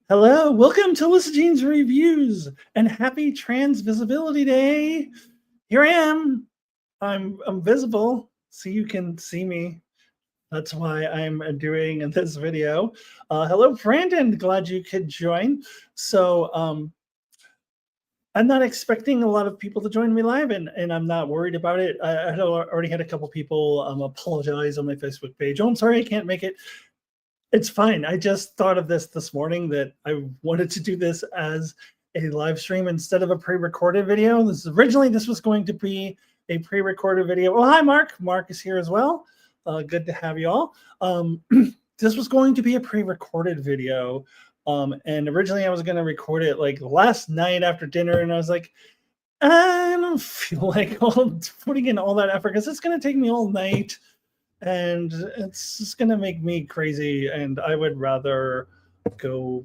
Hello, welcome to Alyssa Jean's Reviews and happy Trans Visibility Day. Here I am. I'm visible, so you can see me. That's why I'm doing this video. Hello, Brandon. Glad you could join. So I'm not expecting a lot of people to join me live, and I'm not worried about it. I had already had a couple people apologize on my Facebook page. Oh, I'm sorry, I can't make it. It's fine. I just thought of this morning that I wanted to do this as a live stream instead of a pre-recorded video. This was going to be a pre-recorded video. Oh, hi, Mark. Mark is here as well. Good to have you all. This was going to be a pre-recorded video. And originally I was going to record it like last night after dinner. And I was like, I don't feel like putting in all that effort because it's going to take me all night. And it's just gonna make me crazy, and I would rather go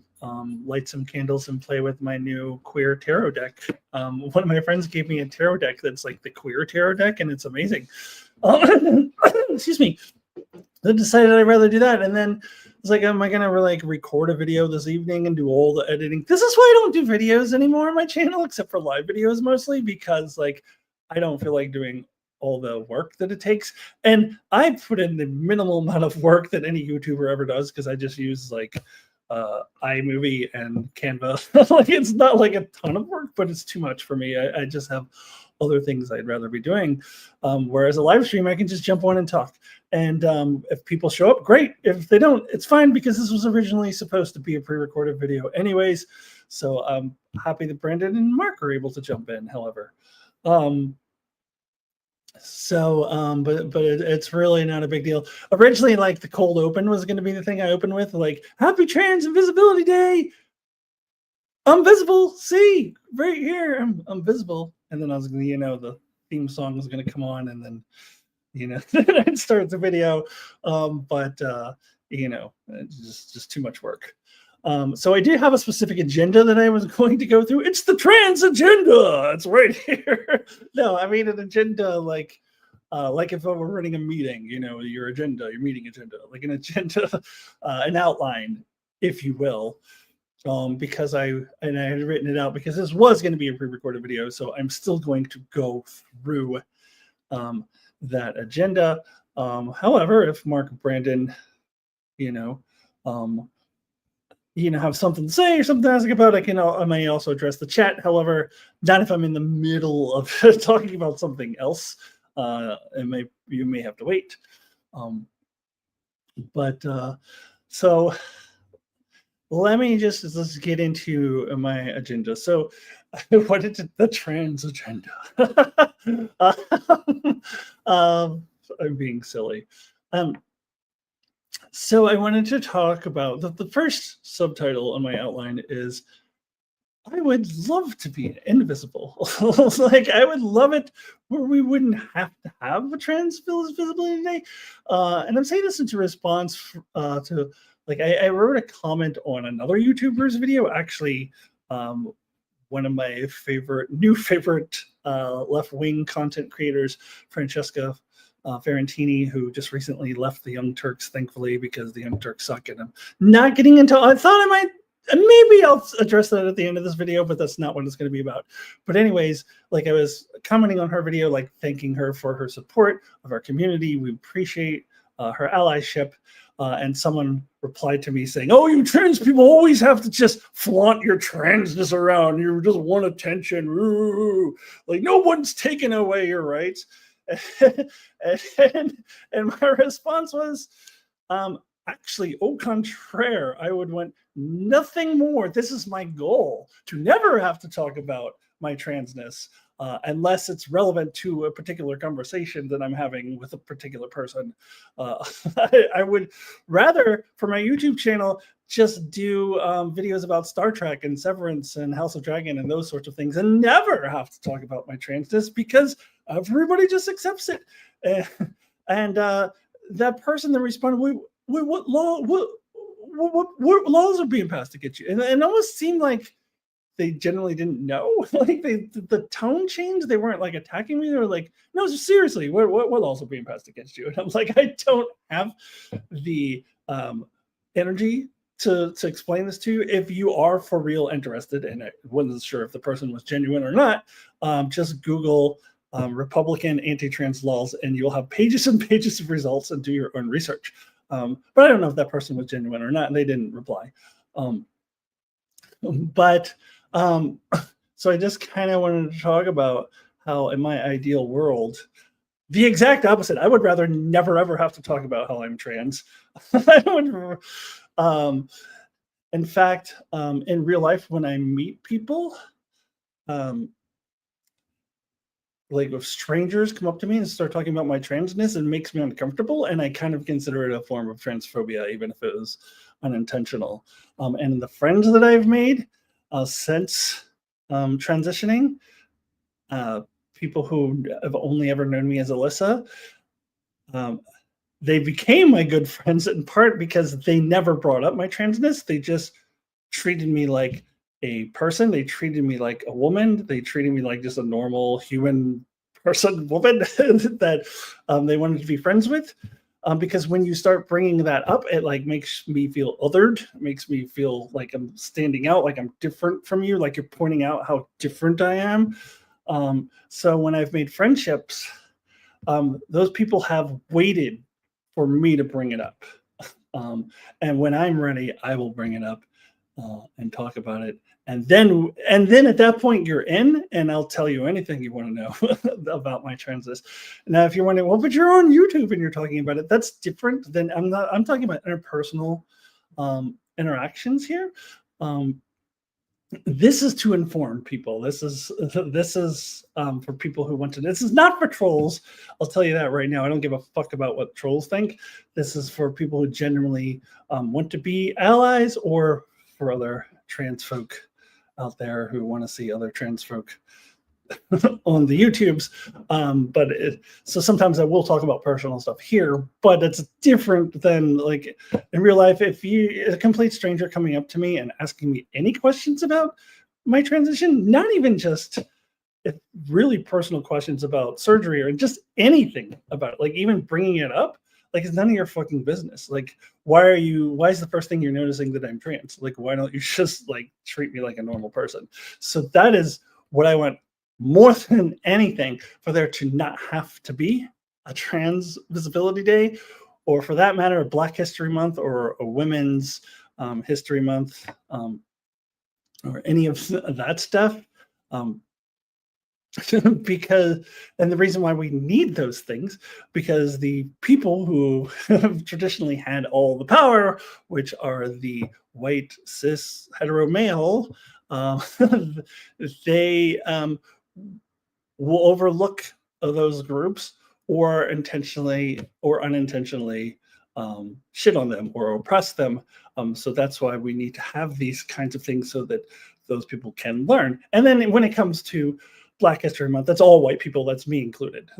light some candles and play with my new queer tarot deck. One of my friends gave me a tarot deck that's like the queer tarot deck, and it's amazing. Excuse me. I decided I'd rather do that, and then it's like, am I gonna record a video this evening and do all the editing? This is why I don't do videos anymore on my channel, except for live videos mostly, because I don't feel like doing all the work that it takes. And I put in the minimal amount of work that any YouTuber ever does because I just use iMovie and Canva. It's not like a ton of work, but it's too much for me. I just have other things I'd rather be doing. Whereas a live stream, I can just jump on and talk. And if people show up, great. If they don't, it's fine because this was originally supposed to be a pre-recorded video anyways. So I'm happy that Brandon and Mark are able to jump in, however. But it's really not a big deal. Originally, the cold open was going to be the thing I opened with, Happy Trans Invisibility Day. I'm visible. See, right here, I'm visible. And then I was going to, the theme song was going to come on, and then, I'd start the video. It's just too much work. So I do have a specific agenda that I was going to go through. It's the trans agenda. It's right here. No, I mean an agenda like if I were running a meeting, your agenda, your meeting agenda, like an agenda, an outline, if you will. Because I had written it out because this was going to be a pre-recorded video, so I'm still going to go through that agenda. However, if Mark and Brandon, have something to say or something to ask about, I may also address the chat. However, not if I'm in the middle of talking about something else. You may have to wait. So let's get into my agenda. So what is the trans agenda? I'm being silly. So I wanted to talk about the first subtitle on my outline is I would love to be invisible. I would love it where we wouldn't have to have a trans visibility day. And I'm saying this in response to I wrote a comment on another YouTuber's video. Actually, one of my favorite left-wing content creators, Francesca Ferrantini, who just recently left the Young Turks, thankfully, because the Young Turks suck, and I'm not getting into. I thought I might. Maybe I'll address that at the end of this video, but that's not what it's going to be about. But anyways, I was commenting on her video, thanking her for her support of our community. We appreciate her allyship. And someone replied to me saying, "Oh, you trans people always have to just flaunt your transness around. You just want attention. Ooh. No one's taking away your rights." and my response was, actually, au contraire, I would want nothing more. This is my goal, to never have to talk about my transness unless it's relevant to a particular conversation that I'm having with a particular person. I would rather, for my YouTube channel, just do videos about Star Trek and Severance and House of Dragon and those sorts of things, and never have to talk about my transness because everybody just accepts it. And that person that responded, what laws are being passed to get you? And it almost seemed like they generally didn't know. The tone changed. They weren't attacking me. They were like, "No, seriously, what laws are being passed against you?" And I'm like, I don't have the energy to explain this to you. If you are for real interested, and I wasn't sure if the person was genuine or not, just Google Republican anti-trans laws, and you'll have pages and pages of results and do your own research. But I don't know if that person was genuine or not, and they didn't reply. But so I just kind of wanted to talk about how in my ideal world, the exact opposite. I would rather never ever have to talk about how I'm trans. I would, in fact, in real life, when I meet people, like if strangers come up to me and start talking about my transness, it makes me uncomfortable, and I kind of consider it a form of transphobia, even if it was unintentional. And the friends that I've made since transitioning, people who have only ever known me as Alyssa, they became my good friends in part because they never brought up my transness. They just treated me like a person. They treated me like a woman. They treated me like just a normal human person, woman that they wanted to be friends with. Because when you start bringing that up, it like makes me feel othered. It makes me feel like I'm standing out, like I'm different from you, like you're pointing out how different I am. So when I've made friendships, those people have waited for me to bring it up. And when I'm ready, I will bring it up and talk about it. And then at that point you're in, and I'll tell you anything you want to know about my transness. Now, if you're wondering, well, but you're on YouTube and you're talking about it, that's different than I'm talking about interpersonal interactions here. This is to inform people. This is for people who want to. This is not for trolls. I'll tell you that right now. I don't give a fuck about what trolls think. This is for people who genuinely want to be allies, or for other trans folk out there who want to see other trans folk on the YouTubes. So sometimes I will talk about personal stuff here, but it's different than like in real life. If a complete stranger coming up to me and asking me any questions about my transition, not even just really personal questions about surgery or just anything about it, like even bringing it up, like it's none of your fucking business. Like, why is the first thing you're noticing that I'm trans? Like, why don't you just like treat me like a normal person? So that is what I want more than anything, for there to not have to be a Trans Visibility Day, or for that matter, a Black History Month or a Women's History Month, or any of that stuff. Because, and the reason why we need those things, because the people who have traditionally had all the power, which are the white cis hetero male, they will overlook those groups, or intentionally or unintentionally shit on them or oppress them. So that's why we need to have these kinds of things, so that those people can learn. And then when it comes to Black History Month, that's all white people, that's me included.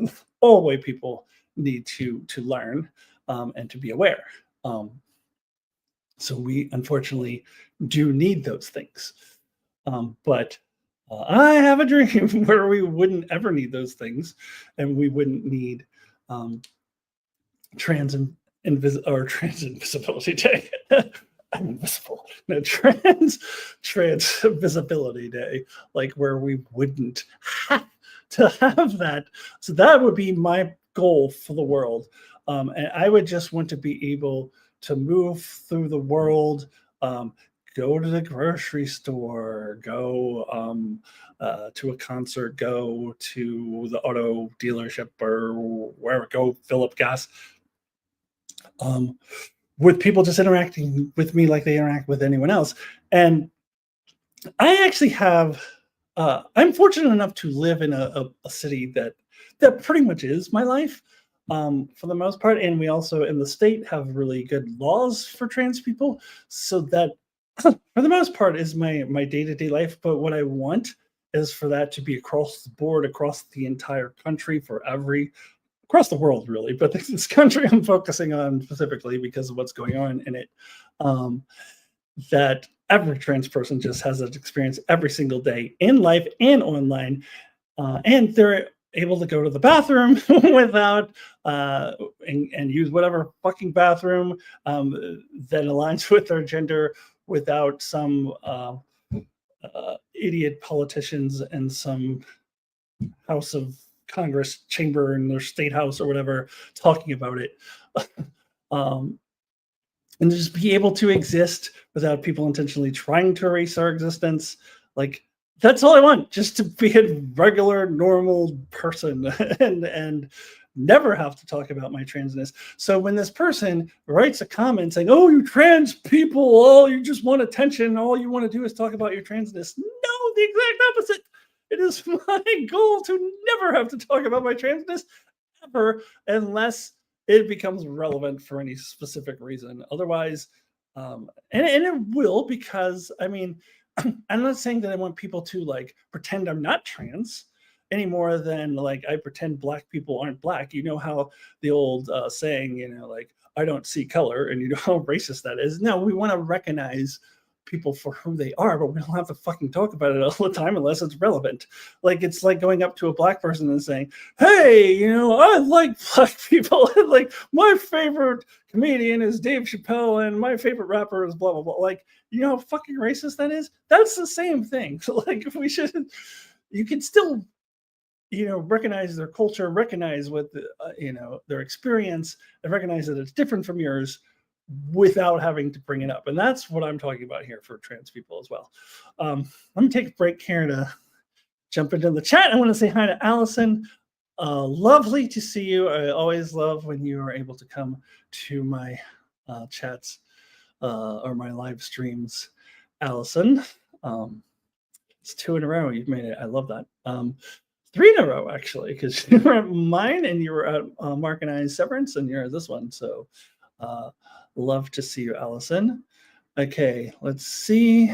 All white people need to learn and to be aware. So we unfortunately do need those things. But I have a dream where we wouldn't ever need those things, and we wouldn't need Trans Invisibility Day. I'm invisible. No, Trans Visibility Day, like where we wouldn't have to have that. So that would be my goal for the world. And I would just want to be able to move through the world, go to the grocery store, go to a concert, go to the auto dealership, or wherever, go fill up gas, with people just interacting with me like they interact with anyone else. And I actually have, I'm fortunate enough to live in a city that pretty much is my life, for the most part. And we also in the state have really good laws for trans people, so that for the most part is my day-to-day life. But what I want is for that to be across the board, across the entire country, across the world, really. But this country I'm focusing on specifically because of what's going on in it, that every trans person just has that experience every single day in life and online. And there able to go to the bathroom without and use whatever fucking bathroom that aligns with their gender without some idiot politicians and some House of Congress chamber in their state house or whatever talking about it. um, and just be able to exist without people intentionally trying to erase our existence. Like, that's all I want, just to be a regular, normal person and never have to talk about my transness. So when this person writes a comment saying, "Oh, you trans people, oh, you just want attention, all you want to do is talk about your transness," no, the exact opposite. It is my goal to never have to talk about my transness ever, unless it becomes relevant for any specific reason. Otherwise, and it will, because I mean, I'm not saying that I want people to like pretend I'm not trans any more than like I pretend black people aren't black. You know how the old saying, like, I don't see color, and you know how racist that is. No, we want to recognize people for who they are, but we don't have to fucking talk about it all the time unless it's relevant. Like, it's like going up to a black person and saying, "Hey, I like black people. Like, my favorite comedian is Dave Chappelle, and my favorite rapper is blah blah blah." Like, you know how fucking racist that is? That's the same thing. So, like, if we should, you can still, recognize their culture, recognize what their experience, and recognize that it's different from yours without having to bring it up. And that's what I'm talking about here for trans people as well. Let me take a break here to jump into the chat. I want to say hi to Allison. Lovely to see you. I always love when you are able to come to my chats or my live streams, Allison. It's 2 in a row. You've made it. I love that. 3 in a row, actually, because you were at mine and you were at Mark and I's Severance, and you're at this one. So love to see you, Allison. Okay, let's see.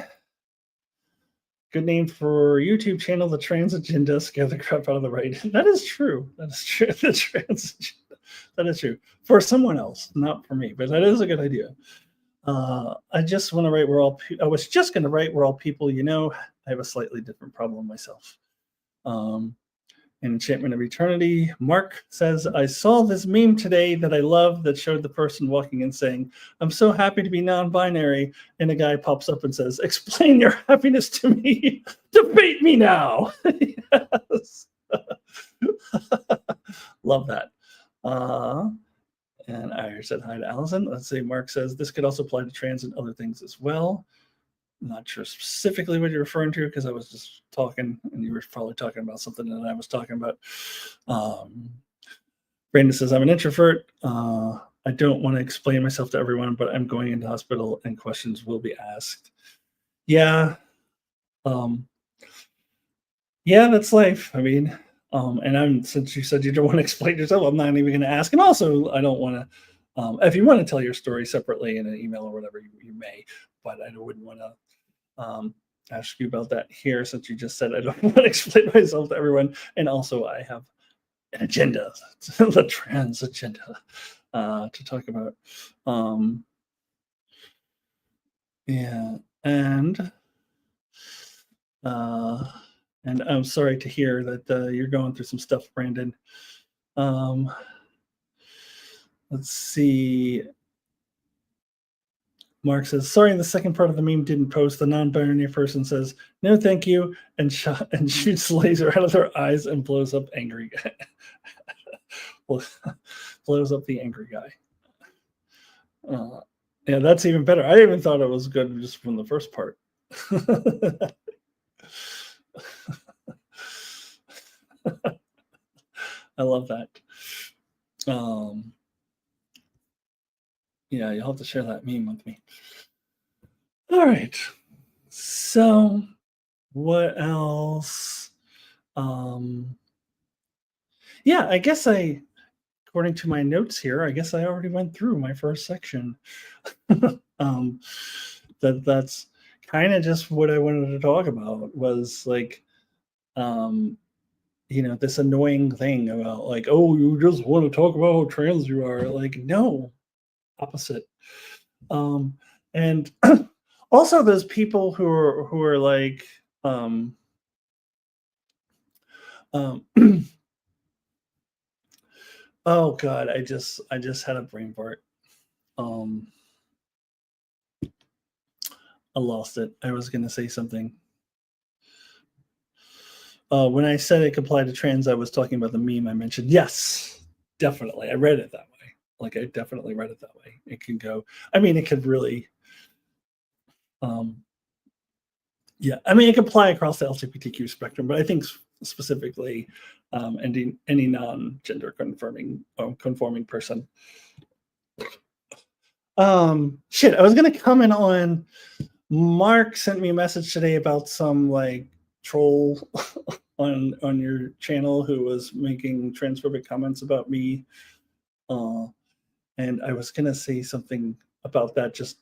Good name for YouTube channel, The Trans Agenda. Scare the crap out of the right. That is true. That is true. The Trans Agenda. That is true. For someone else, not for me, but that is a good idea. I just want to write where all. I was just going to write where all people. I have a slightly different problem myself. Enchantment of Eternity. Mark says, "I saw this meme today that I love that showed the person walking and saying, 'I'm so happy to be non-binary,' and a guy pops up and says, 'Explain your happiness to me. Debate me now.'" Yes. Love that. And I said hi to Allison. Let's see. Mark says, "This could also apply to trans and other things as well." I'm not sure specifically what you're referring to, because I was just talking and you were probably talking about something that I was talking about. Brandon says, "I'm an introvert. I don't want to explain myself to everyone, but I'm going into hospital and questions will be asked." Yeah. Yeah, that's life. I mean, and since you said you don't want to explain yourself, I'm not even going to ask. And also, I don't want to, if you want to tell your story separately in an email or whatever, you may, but I wouldn't want to ask you about that here, since you just said I don't want to explain myself to everyone. And also, I have an agenda, the trans agenda, to talk about. Yeah, and I'm sorry to hear that you're going through some stuff, Brandon. Let's see. Mark says, "Sorry, in the second part of the meme didn't post. The non-binary person says, 'No, thank you,' and shoots laser out of their eyes and blows up angry guy." Blows up the angry guy. Yeah, that's even better. I even thought it was good just from the first part. I love that. Yeah, you'll have to share that meme with me. All right. So, what else? Yeah, I guess according to my notes here, I guess I already went through my first section. That's kind of just what I wanted to talk about, was like, this annoying thing about like, "Oh, you just want to talk about how trans you are." Like, no, opposite. And also those people who are like, Oh God, I just had a brain fart. Um, I lost it. I was gonna say something. When I said it could apply to trans, I was talking about the meme I mentioned. Yes, definitely. I read it that way. Like I definitely read it that way. It can go. I mean, it could really. Um, yeah, I mean, it could apply across the LGBTQ spectrum, but I think specifically any non-gender conforming person. Shit, I was gonna comment on. Mark sent me a message today about some like troll on your channel who was making transphobic comments about me, uh, and I was gonna say something about that, just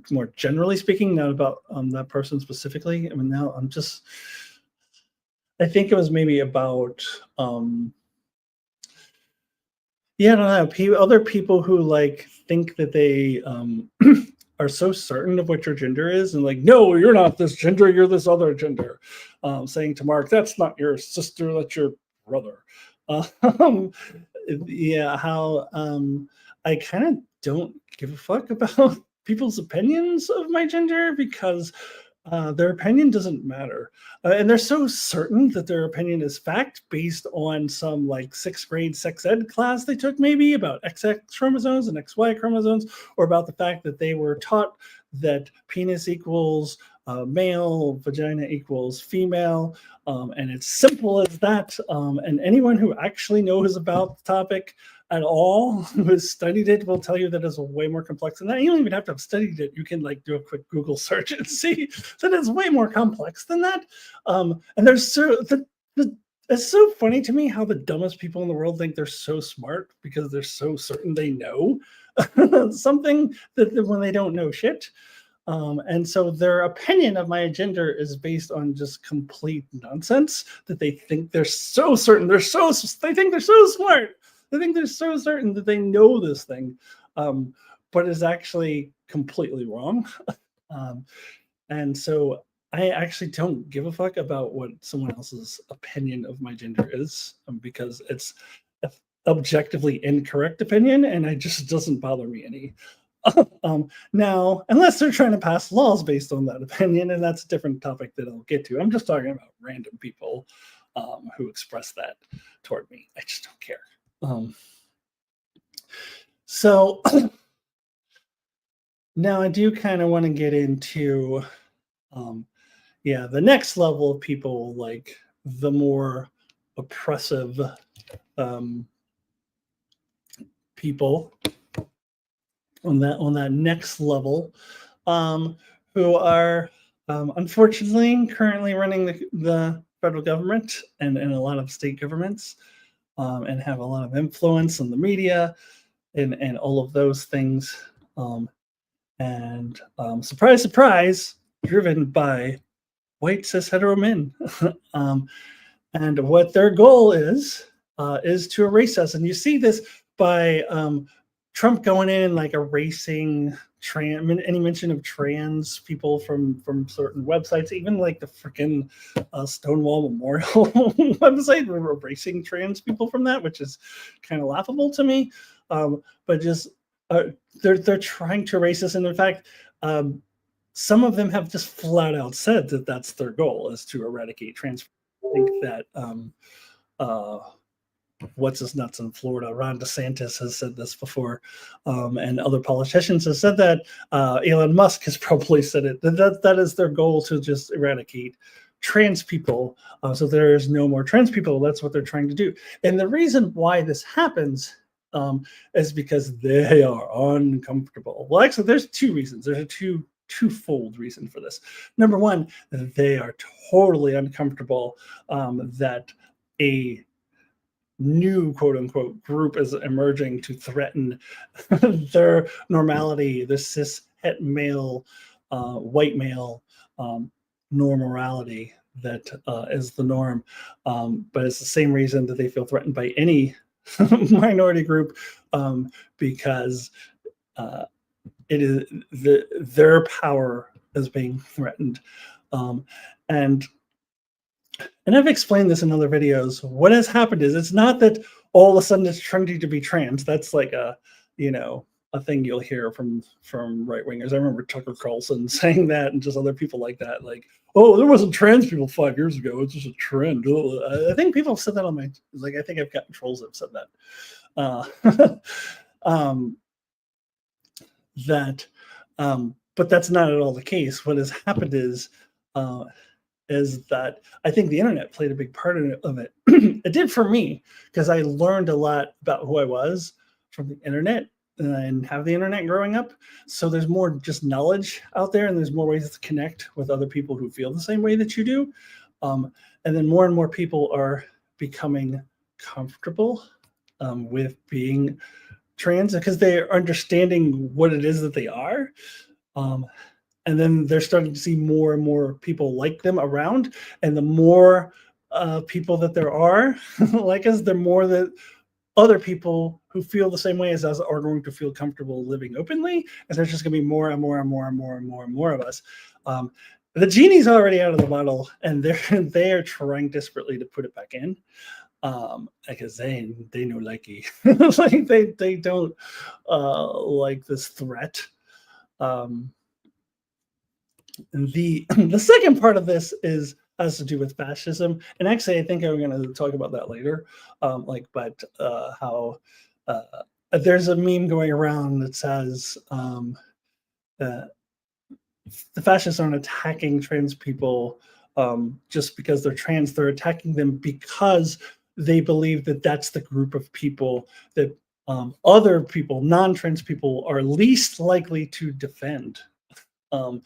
more generally speaking, not about that person specifically. I mean, now I'm just. I think it was maybe about yeah, I don't know. Other people who like think that they are so certain of what your gender is, and like, no, you're not this gender, you're this other gender. Saying to Mark, that's not your sister, that's your brother. Um, yeah, how I kind of don't give a fuck about people's opinions of my gender because their opinion doesn't matter. And they're so certain that their opinion is fact based on some like sixth grade sex ed class they took, maybe about XX chromosomes and XY chromosomes, or about the fact that they were taught that penis equals male, vagina equals female. And it's simple as that. And anyone who actually knows about the topic at all, who has studied it, will tell you that it's way more complex than that. You don't even have to have studied it. You can like do a quick Google search and see that it's way more complex than that. And there's it's so funny to me how the dumbest people in the world think they're so smart because they're so certain they know something that when they don't know shit. And so their opinion of my gender is based on just complete nonsense that they think they're so certain. They think they're so smart. They think they're so certain that they know this thing, but is actually completely wrong. Um, and so I actually don't give a fuck about what someone else's opinion of my gender is, because it's an objectively incorrect opinion, and it just doesn't bother me any. Now, unless they're trying to pass laws based on that opinion, and that's a different topic that I'll get to. I'm just talking about random people who express that toward me. I just don't care. So now I do kind of want to get into, the next level of people, like the more oppressive people on that next level, who are unfortunately currently running the federal government and a lot of state governments, and have a lot of influence on the media and all of those things. And surprise, surprise, driven by white cis hetero men. And what their goal is to erase us. And you see this by Trump going in, like erasing any mention of trans people from certain websites, even like the freaking Stonewall Memorial website. We're erasing trans people from that, which is kind of laughable to me. But just they're trying to erase us, and in fact, some of them have just flat out said that that's their goal, is to eradicate trans. I think that what's his nuts in Florida, Ron DeSantis has said this before, and other politicians have said that. Elon Musk has probably said it. That is their goal, to just eradicate trans people, so there is no more trans people. That's what they're trying to do. And the reason why this happens is because they are uncomfortable. Well, actually, there's two reasons. There's a twofold reason for this. Number one, they are totally uncomfortable that a new quote unquote group is emerging to threaten their normality, the cis het male, white male normality that is the norm. But it's the same reason that they feel threatened by any minority group, because it is their power is being threatened. And I've explained this in other videos. What has happened is, it's not that all of a sudden it's trendy to be trans. That's like a, you know, a thing you'll hear from right wingers. I remember Tucker Carlson saying that, and just other people like that, like, "Oh, there wasn't trans people 5 years ago. It's just a trend." I think people have said that on my, like, I think I've gotten trolls that have said that. Um, that, but that's not at all the case. What has happened uh, is that I think the internet played a big part of it. It did for me, because I learned a lot about who I was from the internet, and I didn't have the internet growing up. So there's more just knowledge out there, and there's more ways to connect with other people who feel the same way that you do. And then more and more people are becoming comfortable with being trans, because they're understanding what it is that they are. Um, and then they're starting to see more and more people like them around, and the more people that there are like us, the more that other people who feel the same way as us are going to feel comfortable living openly, and there's just going to be more and more and more and more and more and more of us. The genie's already out of the bottle, and they're trying desperately to put it back in, because they know likey. Like they don't like this threat. um the the second part of this is has to do with fascism, and actually I think I'm going to talk about that later. How uh, there's a meme going around that says uh, the fascists aren't attacking trans people just because they're trans. They're attacking them because they believe that that's the group of people that other people, non-trans people, are least likely to defend. Um,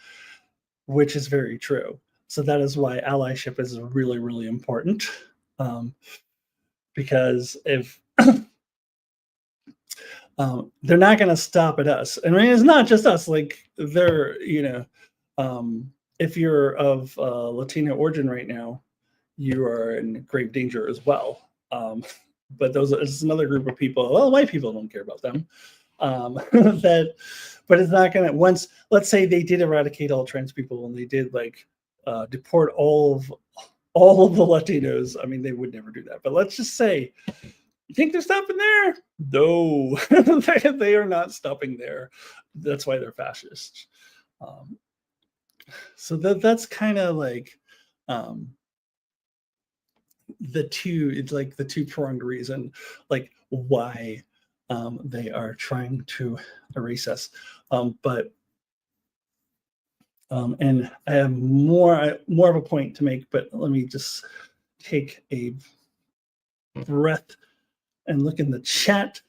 which is very true. So that is why allyship is really, really important. Because if they're not going to stop at us, and I mean, it's not just us, like they're, if you're of Latino origin right now, you are in grave danger as well. But those it's another group of people. Well, white people don't care about them. That, but it's not gonna. Once, let's say they did eradicate all trans people, and they did like deport all of the Latinos. I mean, they would never do that. But let's just say, you think they're stopping there? No, they are not stopping there. That's why they're fascists. Um, so that's kind of like um, the two. It's like the two-pronged reason, like why they are trying to erase us. But and I have more of a point to make, but let me just take a breath and look in the chat.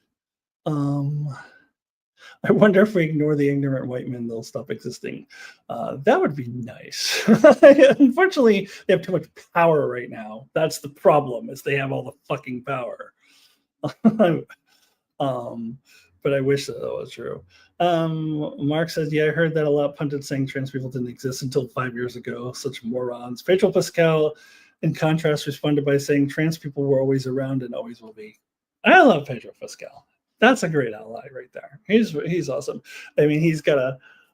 I wonder if we ignore the ignorant white men, they'll stop existing. That would be nice. Unfortunately, they have too much power right now. That's the problem, is they have all the fucking power. But I wish that was true. Mark says, yeah, I heard that a lot of pundits saying trans people didn't exist until 5 years ago. Such morons. Rachel Pascal, in contrast, responded by saying trans people were always around and always will be. I love Pedro Pascal. That's a great ally right there. He's awesome. I mean, he's got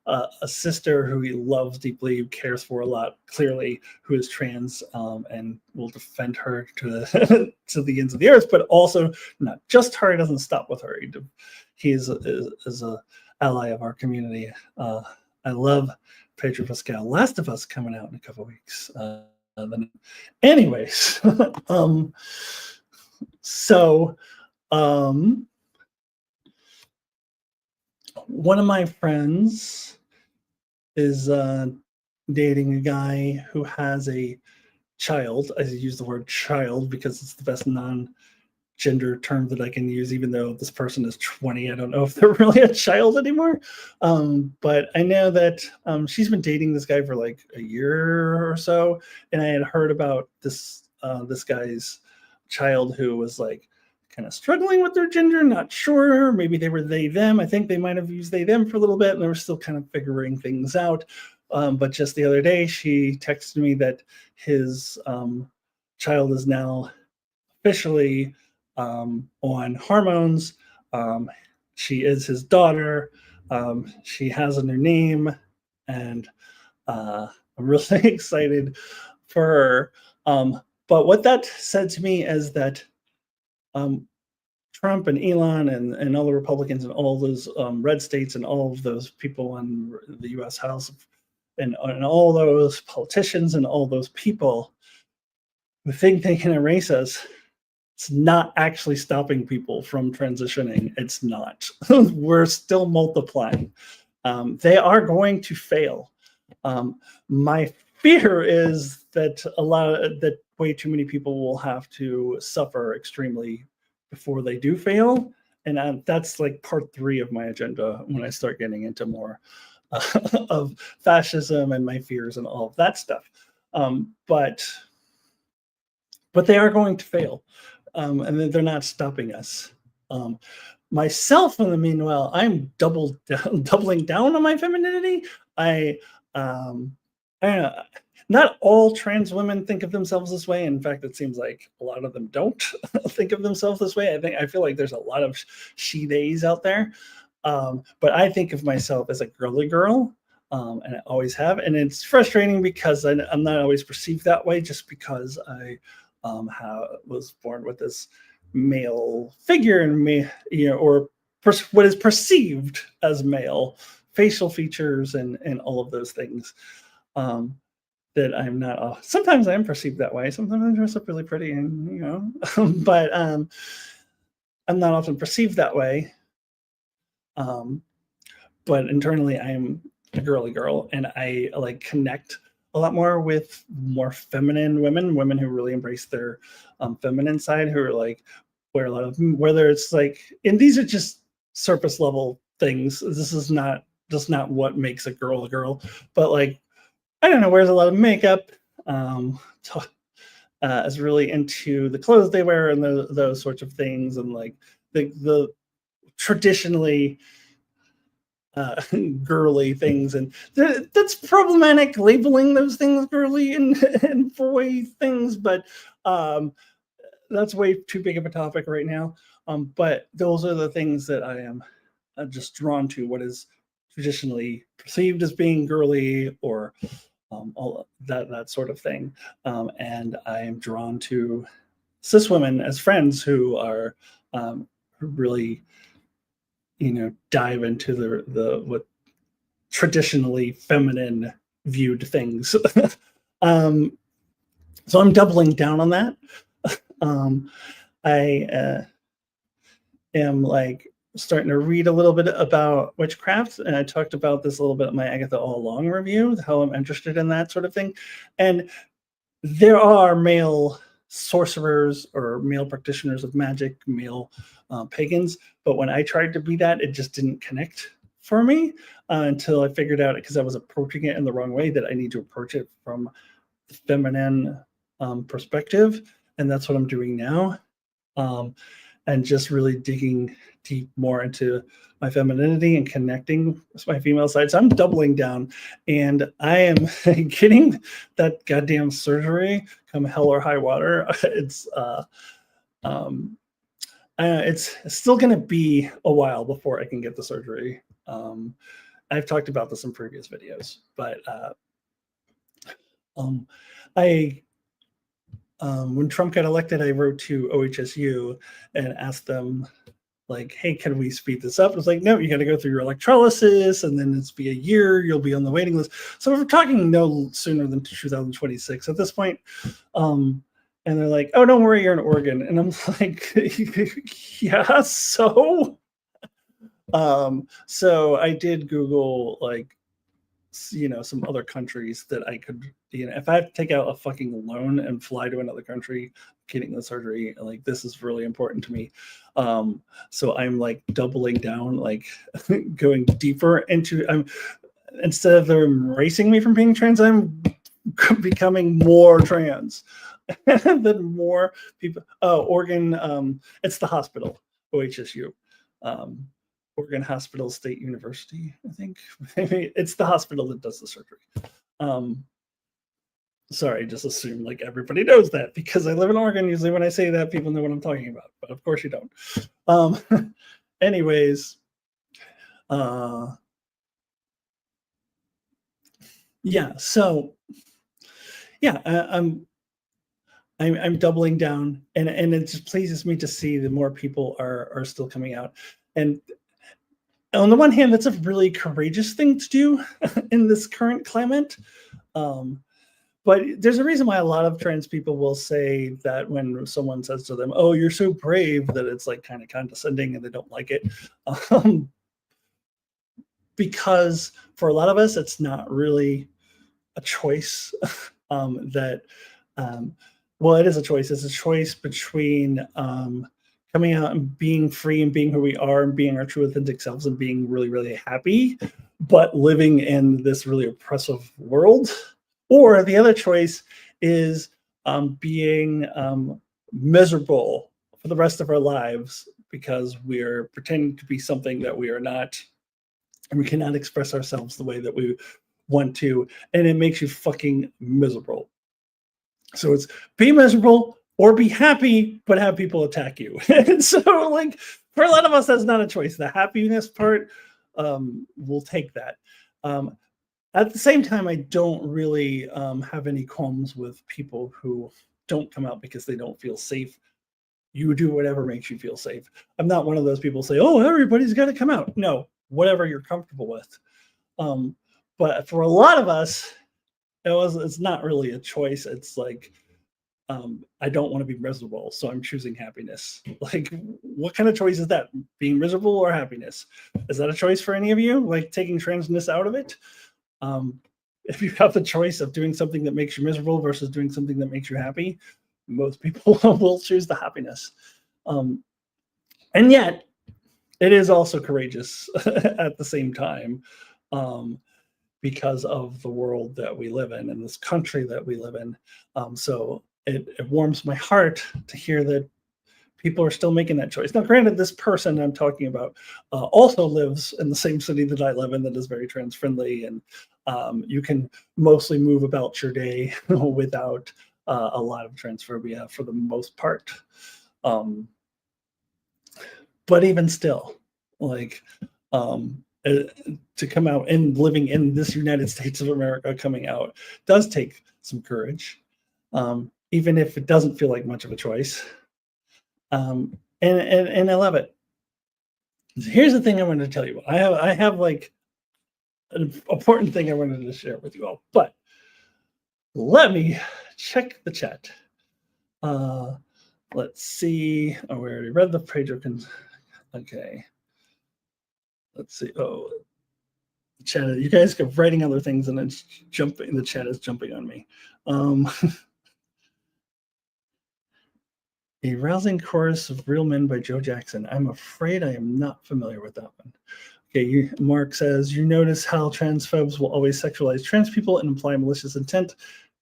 a sister who he loves deeply, who cares for a lot, clearly, who is trans, and will defend her to the to the ends of the earth. But also, not just her. He doesn't stop with her. He is a ally of our community. I love Pedro Pascal. Last of Us coming out in a couple of weeks. Anyways, so one of my friends is dating a guy who has a child. I use the word child because it's the best non-gender term that I can use, even though this person is 20. I don't know if they're really a child anymore. But I know that she's been dating this guy for like a year or so, and I had heard about this guy's child who was like kind of struggling with their gender, not sure. Maybe they were they, them. I think they might have used they, them for a little bit, and they were still kind of figuring things out. But just the other day, she texted me that his child is now officially on hormones. She is his daughter. She has a new name, and I'm really excited for her. But what that said to me is that Trump and Elon and all the Republicans and all those red states and all of those people in the U.S. House and all those politicians and all those people who think they can erase us, it's not actually stopping people from transitioning. It's not. We're still multiplying. They are going to fail. My fear is that that way too many people will have to suffer extremely before they do fail, and that's like part 3 of my agenda when I start getting into more of fascism and my fears and all of that stuff. But they are going to fail, and they're not stopping us. Myself, in the meanwhile, I'm doubling down on my femininity. I not all trans women think of themselves this way. In fact, it seems like a lot of them don't think of themselves this way. I feel like there's a lot of she theys out there, but I think of myself as a girly girl, and I always have. And it's frustrating because I'm not always perceived that way, just because I was born with this male figure in me, or what is perceived as male facial features and all of those things. That I'm not. Sometimes I am perceived that way. Sometimes I dress up really pretty, and but I'm not often perceived that way. But internally, I am a girly girl, and I like connect a lot more with more feminine women who really embrace their feminine side, who are like where a lot of whether it's like, and these are just surface level things. This is not just not what makes a girl, but like, I don't know, wears a lot of makeup, is really into the clothes they wear and those sorts of things, and like the traditionally girly things, and that's problematic labeling those things girly and boy things, but that's way too big of a topic right now. But those are the things that I am just drawn to, what is traditionally perceived as being girly, or all that sort of thing. And I am drawn to cis women as friends who are really, dive into the what traditionally feminine viewed things. So I'm doubling down on that. I am like starting to read a little bit about witchcraft, and I talked about this a little bit in my Agatha All Along review, how I'm interested in that sort of thing. And there are male sorcerers or male practitioners of magic, male pagans, but when I tried to be that, it just didn't connect for me until I figured out, because I was approaching it in the wrong way, that I need to approach it from the feminine perspective, and that's what I'm doing now. And just really digging deep more into my femininity and connecting with my female side. So I'm doubling down, and I am getting that goddamn surgery come hell or high water. It's still going to be a while before I can get the surgery. I've talked about this in previous videos, but when Trump got elected, I wrote to OHSU and asked them, like, hey, can we speed this up? It's like, no, you got to go through your electrolysis, and then it's be a year, you'll be on the waiting list. So we're talking no sooner than 2026 at this point. And they're like, oh, don't worry, you're in Oregon. And I'm like, yeah, so? So I did Google, like, some other countries that I could, if I have to take out a fucking loan and fly to another country getting the surgery, like, this is really important to me. So I'm like doubling down, like going deeper into, instead of them erasing me from being trans, I'm becoming more trans. And then more people, Oregon, it's the hospital, OHSU. Oregon Hospital State University, I think. Maybe it's the hospital that does the surgery. Sorry, just assume like everybody knows that, because I live in Oregon. Usually when I say that, people know what I'm talking about, but of course you don't. Anyways, yeah, so yeah, I'm doubling down, and it just pleases me to see that more people are still coming out. And on the one hand, that's a really courageous thing to do in this current climate. Um, but there's a reason why a lot of trans people will say that when someone says to them, "Oh, you're so brave," that it's like kind of condescending and they don't like it. Um, because for a lot of us, it's not really a choice that well, it is a choice. It's a choice between coming out and being free and being who we are and being our true authentic selves and being really, really happy, but living in this really oppressive world. Or the other choice is being miserable for the rest of our lives because we're pretending to be something that we are not, and we cannot express ourselves the way that we want to, and it makes you fucking miserable. So it's be miserable or be happy, but have people attack you. And so, like, for a lot of us, that's not a choice. The happiness part, we'll take that. At the same time, I don't really have any qualms with people who don't come out because they don't feel safe. You do whatever makes you feel safe. I'm not one of those people who say, "Oh, everybody's got to come out." No, whatever you're comfortable with. But for a lot of us, it's not really a choice. It's like I don't want to be miserable, so I'm choosing happiness. Like, what kind of choice is that? Being miserable or happiness? Is that a choice for any of you? Like taking transness out of it? If you have the choice of doing something that makes you miserable versus doing something that makes you happy, most people will choose the happiness. And yet, it is also courageous at the same time. Because of the world that we live in and this country that we live in. So it warms my heart to hear that people are still making that choice. Now, granted, this person I'm talking about also lives in the same city that I live in that is very trans friendly, and you can mostly move about your day without a lot of transphobia for the most part. But even still, like, to come out and living in this United States of America, coming out does take some courage, even if it doesn't feel like much of a choice. And I love it. Here's the thing I wanted to tell you. I have like an important thing I wanted to share with you all, but let me check the chat. Let's see. Oh, we already read the page. Okay. Let's see. Oh, chat. You guys keep writing other things, and it's jumping. The chat is jumping on me. A Rousing Chorus of Real Men by Joe Jackson. I'm afraid I am not familiar with that one. Okay, Mark says, you notice how transphobes will always sexualize trans people and imply malicious intent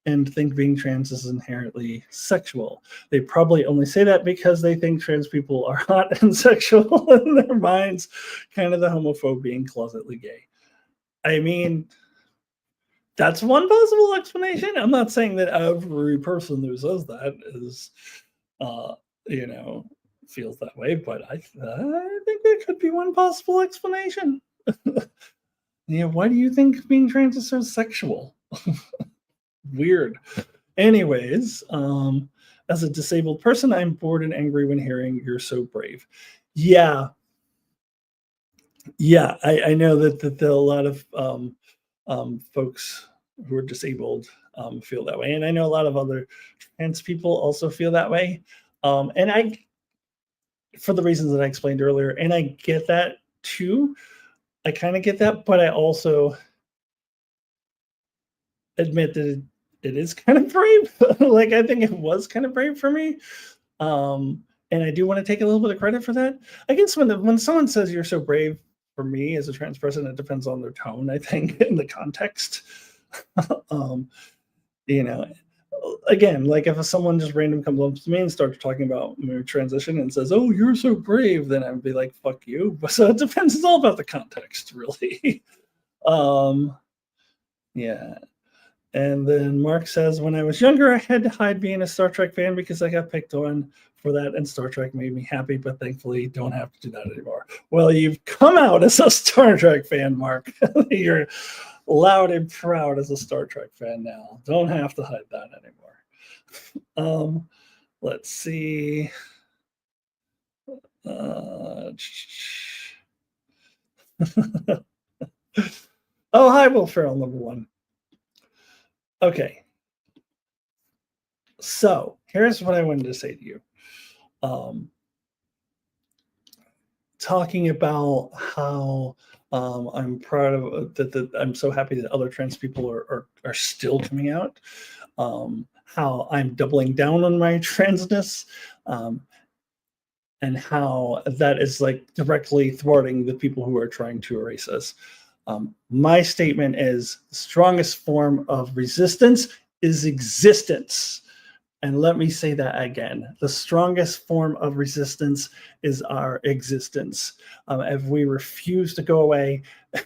and think being trans is inherently sexual. They probably only say that because they think trans people are hot and sexual in their minds, kind of the homophobe being closetly gay. I mean, that's one possible explanation. I'm not saying that every person who says that is, feels that way, but I think that could be one possible explanation. Why do you think being trans is so sexual? Weird. Anyways, as a disabled person, I'm bored and angry when hearing you're so brave. Yeah, I know that a lot of folks who are disabled feel that way, and I know a lot of other trans people also feel that way. And I, for the reasons that I explained earlier, and I get that too. I kind of get that, but I also admit that it is kind of brave. Like, I think it was kind of brave for me. And I do want to take a little bit of credit for that. I guess when someone says you're so brave, for me as a trans person, it depends on their tone, I think, in the context. Again, like if someone just random comes up to me and starts talking about transition and says, "Oh, you're so brave," then I'd be like, "Fuck you." But so it depends. It's all about the context, really. Yeah. And then Mark says, when I was younger, I had to hide being a Star Trek fan because I got picked on for that, and Star Trek made me happy, but thankfully don't have to do that anymore. Well, you've come out as a Star Trek fan, Mark. You're loud and proud as a Star Trek fan now. Don't have to hide that anymore. Let's see. Oh, hi, Will Ferrell, number one. Okay. So here's what I wanted to say to you. Talking about how I'm proud of that. I'm so happy that other trans people are still coming out. How I'm doubling down on my transness, and how that is like directly thwarting the people who are trying to erase us. My statement is the strongest form of resistance is existence. And let me say that again. The strongest form of resistance is our existence. If we refuse to go away,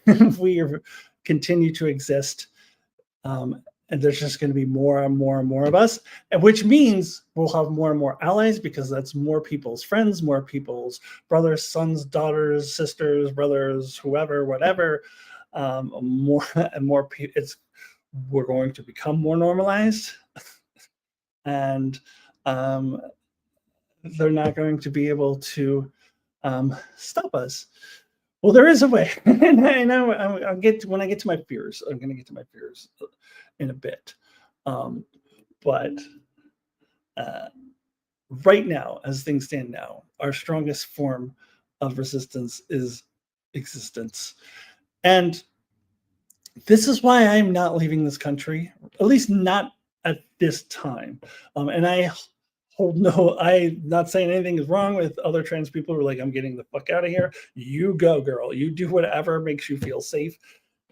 if we continue to exist, and there's just going to be more and more and more of us, and which means we'll have more and more allies because that's more people's friends, more people's brothers, sons, daughters, sisters, brothers, whoever, whatever. More and more. We're going to become more normalized. And they're not going to be able to stop us. Well, there is a way, and I know I'll get to, when I get to my fears. I'm going to get to my fears in a bit, but right now, as things stand now, our strongest form of resistance is existence, and this is why I'm not leaving this country, at least not at this time. And I hold no, I'm not saying anything is wrong with other trans people who are like, I'm getting the fuck out of here. You go, girl. You do whatever makes you feel safe.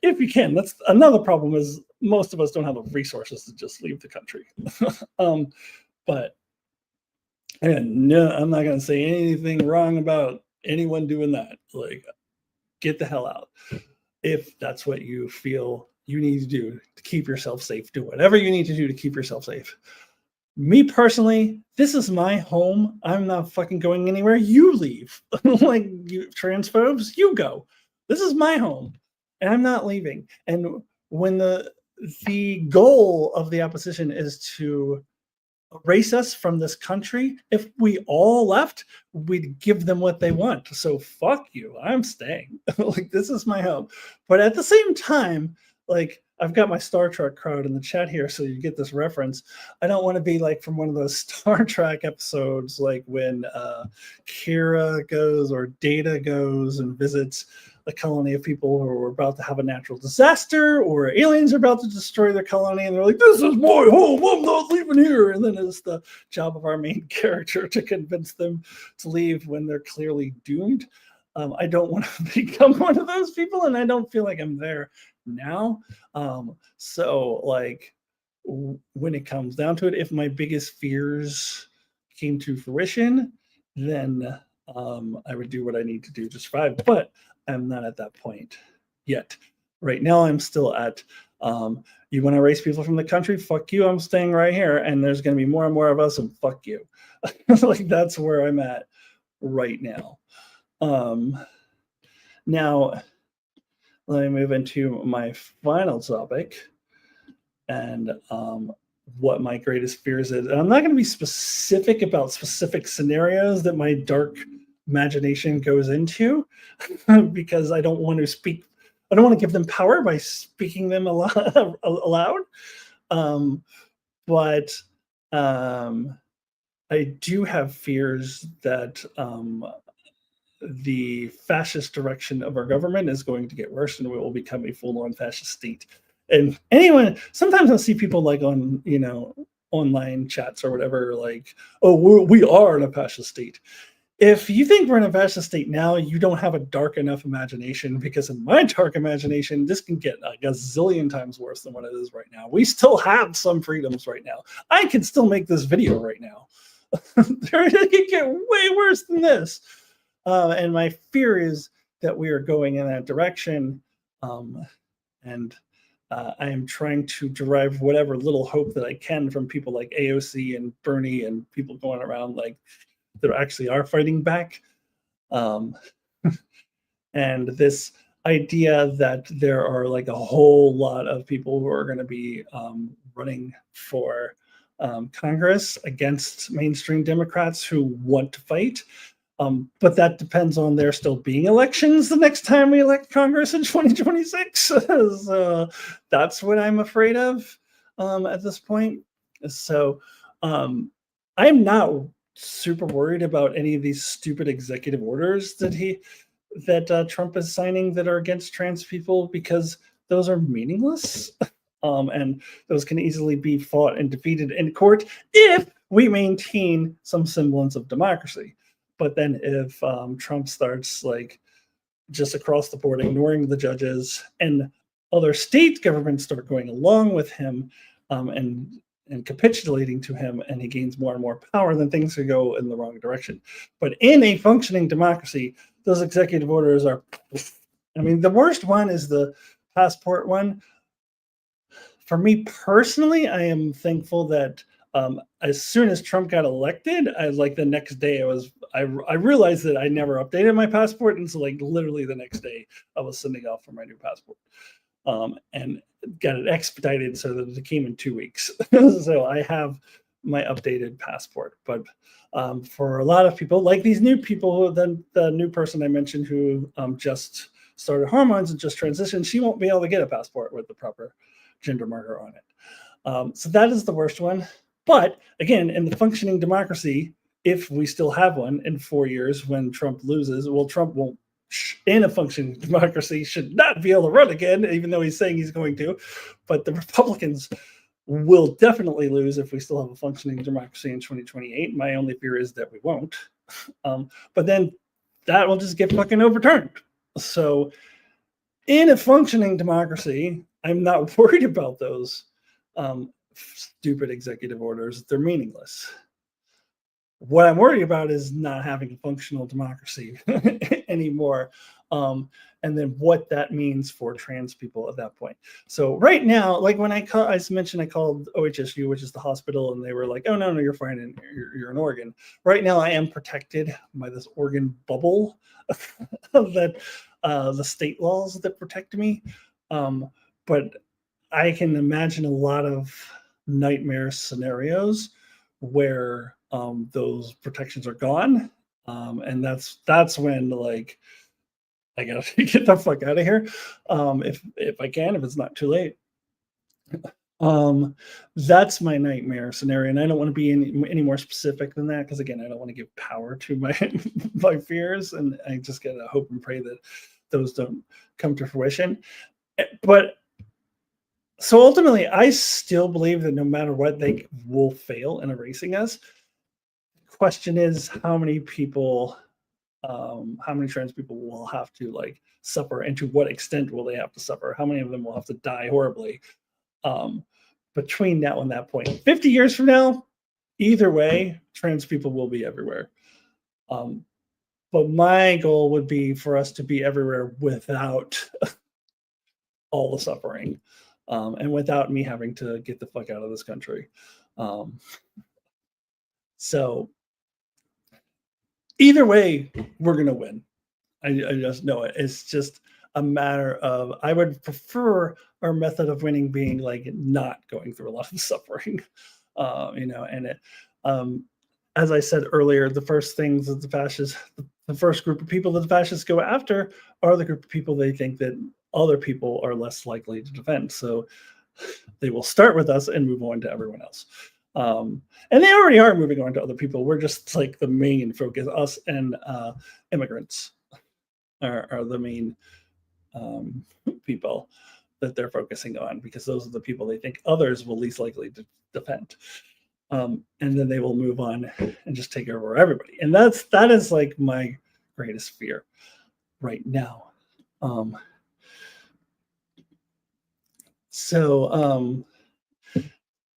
If you can. That's another problem is most of us don't have the resources to just leave the country. But and no, I'm not going to say anything wrong about anyone doing that. Like, get the hell out. If that's what you feel you need to do to keep yourself safe, do whatever you need to do to keep yourself safe. Me personally, this is my home. I'm not fucking going anywhere. You leave. Like, you transphobes, you go. This is my home, and I'm not leaving. And when the goal of the opposition is to erase us from this country, if we all left, we'd give them what they want. So fuck you, I'm staying. Like, this is my home. But at the same time, like, I've got my Star Trek crowd in the chat here, so you get this reference. I don't want to be like from one of those Star Trek episodes, like when Kira goes or Data goes and visits a colony of people who are about to have a natural disaster, or aliens are about to destroy their colony, and they're like, this is my home, I'm not leaving here. And then it's the job of our main character to convince them to leave when they're clearly doomed. I don't want to become one of those people, and I don't feel like I'm there now. So like, when it comes down to it, if my biggest fears came to fruition, then I would do what I need to do to survive. But I'm not at that point yet. Right now, I'm still at, you want to erase people from the country? Fuck you, I'm staying right here. And there's going to be more and more of us, and fuck you. Like, that's where I'm at right now. Now, let me move into my final topic, and what my greatest fears is. And I'm not going to be specific about specific scenarios that my dark imagination goes into, because I don't want to give them power by speaking them aloud. But I do have fears that the fascist direction of our government is going to get worse, and we will become a full-on fascist state. And sometimes I'll see people like on, online chats or whatever, like, oh, we are in a fascist state. If you think we're in a fascist state now, you don't have a dark enough imagination, because in my dark imagination, this can get a gazillion times worse than what it is right now. We still have some freedoms right now. I can still make this video right now. It can get way worse than this. And my fear is that we are going in that direction. And I am trying to derive whatever little hope that I can from people like AOC and Bernie and people going around like that actually are fighting back. And this idea that there are like a whole lot of people who are going to be running for Congress against mainstream Democrats who want to fight. But that depends on there still being elections the next time we elect Congress in 2026. So that's what I'm afraid of at this point. So I'm not super worried about any of these stupid executive orders that Trump is signing that are against trans people, because those are meaningless. And those can easily be fought and defeated in court if we maintain some semblance of democracy. But then if Trump starts like just across the board ignoring the judges, and other state governments start going along with him and capitulating to him, and he gains more and more power, then things could go in the wrong direction. But in a functioning democracy, those executive orders are, I mean, the worst one is the passport one. For me personally, I am thankful that as soon as Trump got elected, I like the next day I realized that I never updated my passport, and so like literally the next day I was sending off for my new passport, and got it expedited so that it came in 2 weeks. So I have my updated passport. But for a lot of people, like these new people, then the new person I mentioned who just started hormones and just transitioned, she won't be able to get a passport with the proper gender marker on it. So that is the worst one. But again, in the functioning democracy, if we still have one in 4 years when Trump loses, well, Trump won't, in a functioning democracy, should not be able to run again, even though he's saying he's going to. But the Republicans will definitely lose if we still have a functioning democracy in 2028. My only fear is that we won't. But then that will just get fucking overturned. So in a functioning democracy, I'm not worried about those stupid executive orders. They're meaningless. What I'm worried about is not having a functional democracy anymore. And then what that means for trans people at that point. So right now, like when I mentioned, I called OHSU, which is the hospital, and they were like, "Oh no, you're fine, and you're in Oregon." Right now, I am protected by this Oregon bubble that the state laws that protect me. But I can imagine a lot of nightmare scenarios where those protections are gone, and that's when like I gotta get the fuck out of here, if I can, if it's not too late. That's my nightmare scenario, and I don't want to be any more specific than that, because again, I don't want to give power to my my fears, and I just gotta hope and pray that those don't come to fruition. But so ultimately, I still believe that no matter what, they will fail in erasing us. The question is how many people, how many trans people will have to like suffer, and to what extent will they have to suffer? How many of them will have to die horribly between now and that point? 50 years from now, either way, trans people will be everywhere. But my goal would be for us to be everywhere without all the suffering, and without me having to get the fuck out of this country. So either way, we're going to win. I just know it. It's just a matter of, I would prefer our method of winning being like not going through a lot of suffering, and it, as I said earlier, the first things that the first group of people that the fascists go after are the group of people they think that other people are less likely to defend. So they will start with us and move on to everyone else. And they already are moving on to other people. We're just like the main focus. Us and immigrants are the main people that they're focusing on, because those are the people they think others will least likely to defend. And then they will move on and just take over everybody. And that is like my greatest fear right now.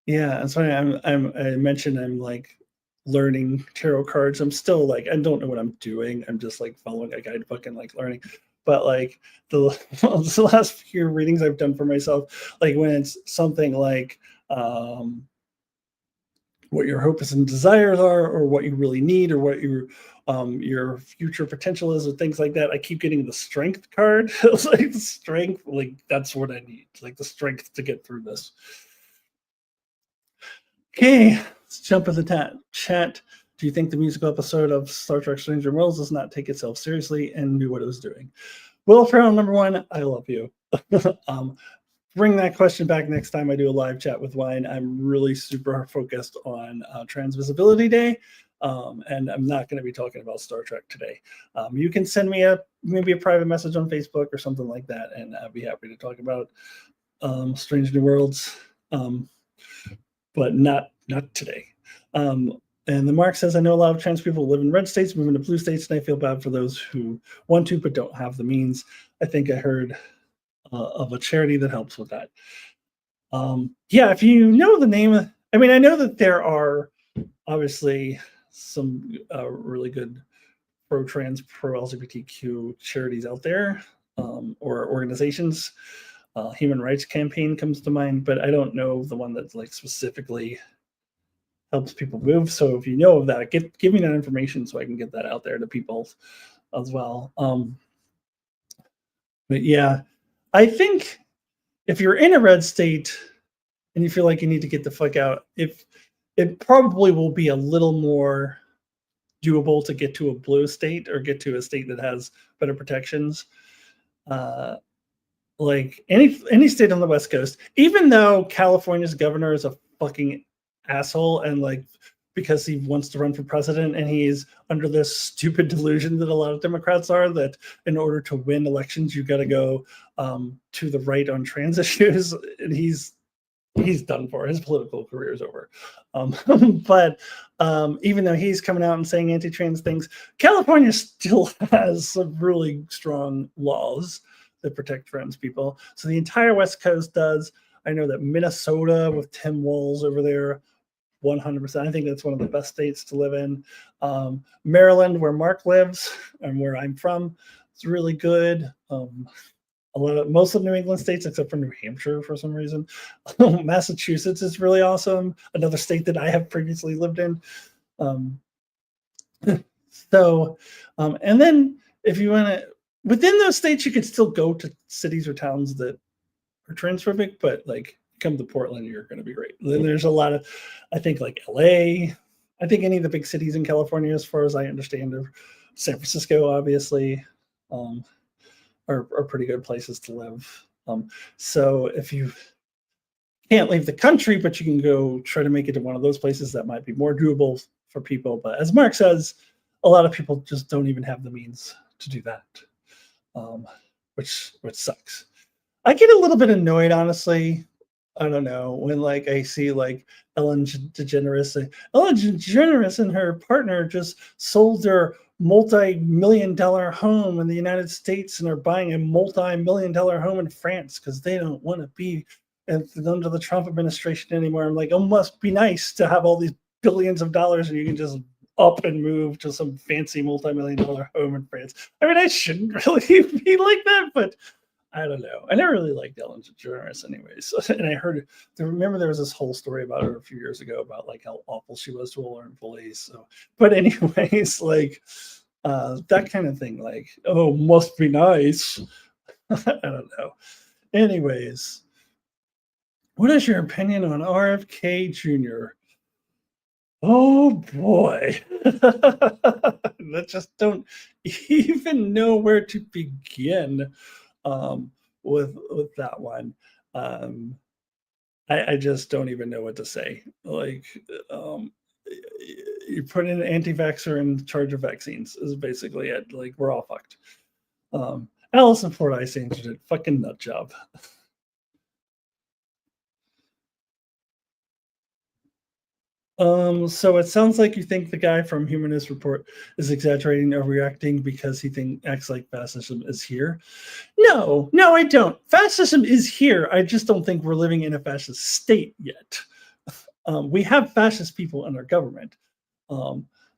Yeah, and so I mentioned I'm like learning tarot cards. I'm still like, I don't know what I'm doing. I'm just like following a guidebook and like learning. But like the last few readings I've done for myself, like when it's something like what your hopes and desires are, or what you really need, or what your future potential is, or things like that, I keep getting the strength card. It's like the strength, like that's what I need, like the strength to get through this. Okay, let's jump into the chat. Do you think the musical episode of Star Trek Stranger Worlds does not take itself seriously and knew what it was doing? Will Ferrell, number one, I love you. Bring that question back next time I do a live chat with Wine. I'm really super focused on Trans Visibility Day, and I'm not going to be talking about Star Trek today. You can send me maybe a private message on Facebook or something like that, and I'd be happy to talk about Strange New Worlds, but not today. And the Mark says, I know a lot of trans people live in red states, moving to blue states, and I feel bad for those who want to but don't have the means. I think I heard of a charity that helps with that. Yeah, if you know the name, I mean, I know that there are obviously some really good pro-trans, pro-LGBTQ charities out there, or organizations. Human Rights Campaign comes to mind, but I don't know the one that's like specifically helps people move. So if you know of that, give me that information so I can get that out there to people as well. But yeah, I think if you're in a red state and you feel like you need to get the fuck out, if it probably will be a little more doable to get to a blue state or get to a state that has better protections. Like any state on the West Coast, even though California's governor is a fucking asshole and like because he wants to run for president and he's under this stupid delusion that a lot of Democrats are that in order to win elections you got to go to the right on trans issues, and he's done for. His political career is over. But even though he's coming out and saying anti-trans things, California still has some really strong laws that protect trans people. So the entire West Coast does. I know that Minnesota with Tim Walz over there, 100%. I think that's one of the best states to live in. Maryland, where Mark lives and where I'm from, it's really good. Most of New England states, except for New Hampshire for some reason. Massachusetts is really awesome. Another state that I have previously lived in. And then if you want to, within those states, you could still go to cities or towns that are transphobic, but like come to Portland, you're going to be great. Then there's a lot of, I think like LA, I think any of the big cities in California, as far as I understand, or San Francisco, obviously, are pretty good places to live. So if you can't leave the country, but you can go try to make it to one of those places, that might be more doable for people. But as Mark says, a lot of people just don't even have the means to do that, which sucks. I get a little bit annoyed, honestly. I don't know, when like I see like Ellen DeGeneres and her partner just sold their multi-million-dollar home in the United States and are buying a multi-million-dollar home in France because they don't want to be under the Trump administration anymore. I'm like, it must be nice to have all these billions of dollars and you can just up and move to some fancy multi-million-dollar home in France. I mean, I shouldn't really be like that, but I don't know. I never really liked Ellen DeGeneres anyways. And I remember there was this whole story about her a few years ago about like how awful she was to all her employees. So, but anyways, like that kind of thing, like, oh, must be nice. I don't know. Anyways, what is your opinion on RFK Jr.? Oh boy. I just don't even know where to begin. With that one. I just don't even know what to say. Like, you put in an anti-vaxxer in charge of vaccines is basically it. Like, we're all fucked. Alyssa Fordyce answered it. Fucking nut job. So it sounds like you think the guy from Humanist Report is exaggerating or reacting because he acts like fascism is here. No, I don't. Fascism is here. I just don't think we're living in a fascist state yet. We have fascist people in our government.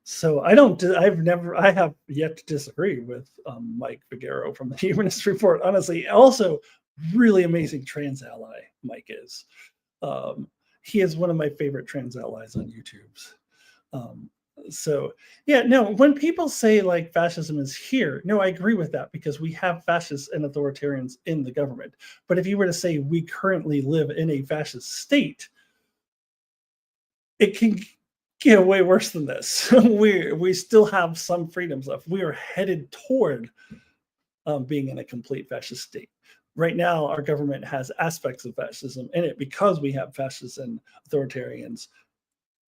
So I have yet to disagree with Mike Figueroa from the Humanist Report. Honestly, also really amazing trans ally Mike is. He is one of my favorite trans allies on YouTube's. So yeah, no, when people say like fascism is here, no, I agree with that because we have fascists and authoritarians in the government. But if you were to say we currently live in a fascist state, it can get way worse than this. We still have some freedoms left. We are headed toward being in a complete fascist state. Right now, our government has aspects of fascism in it because we have fascists and authoritarians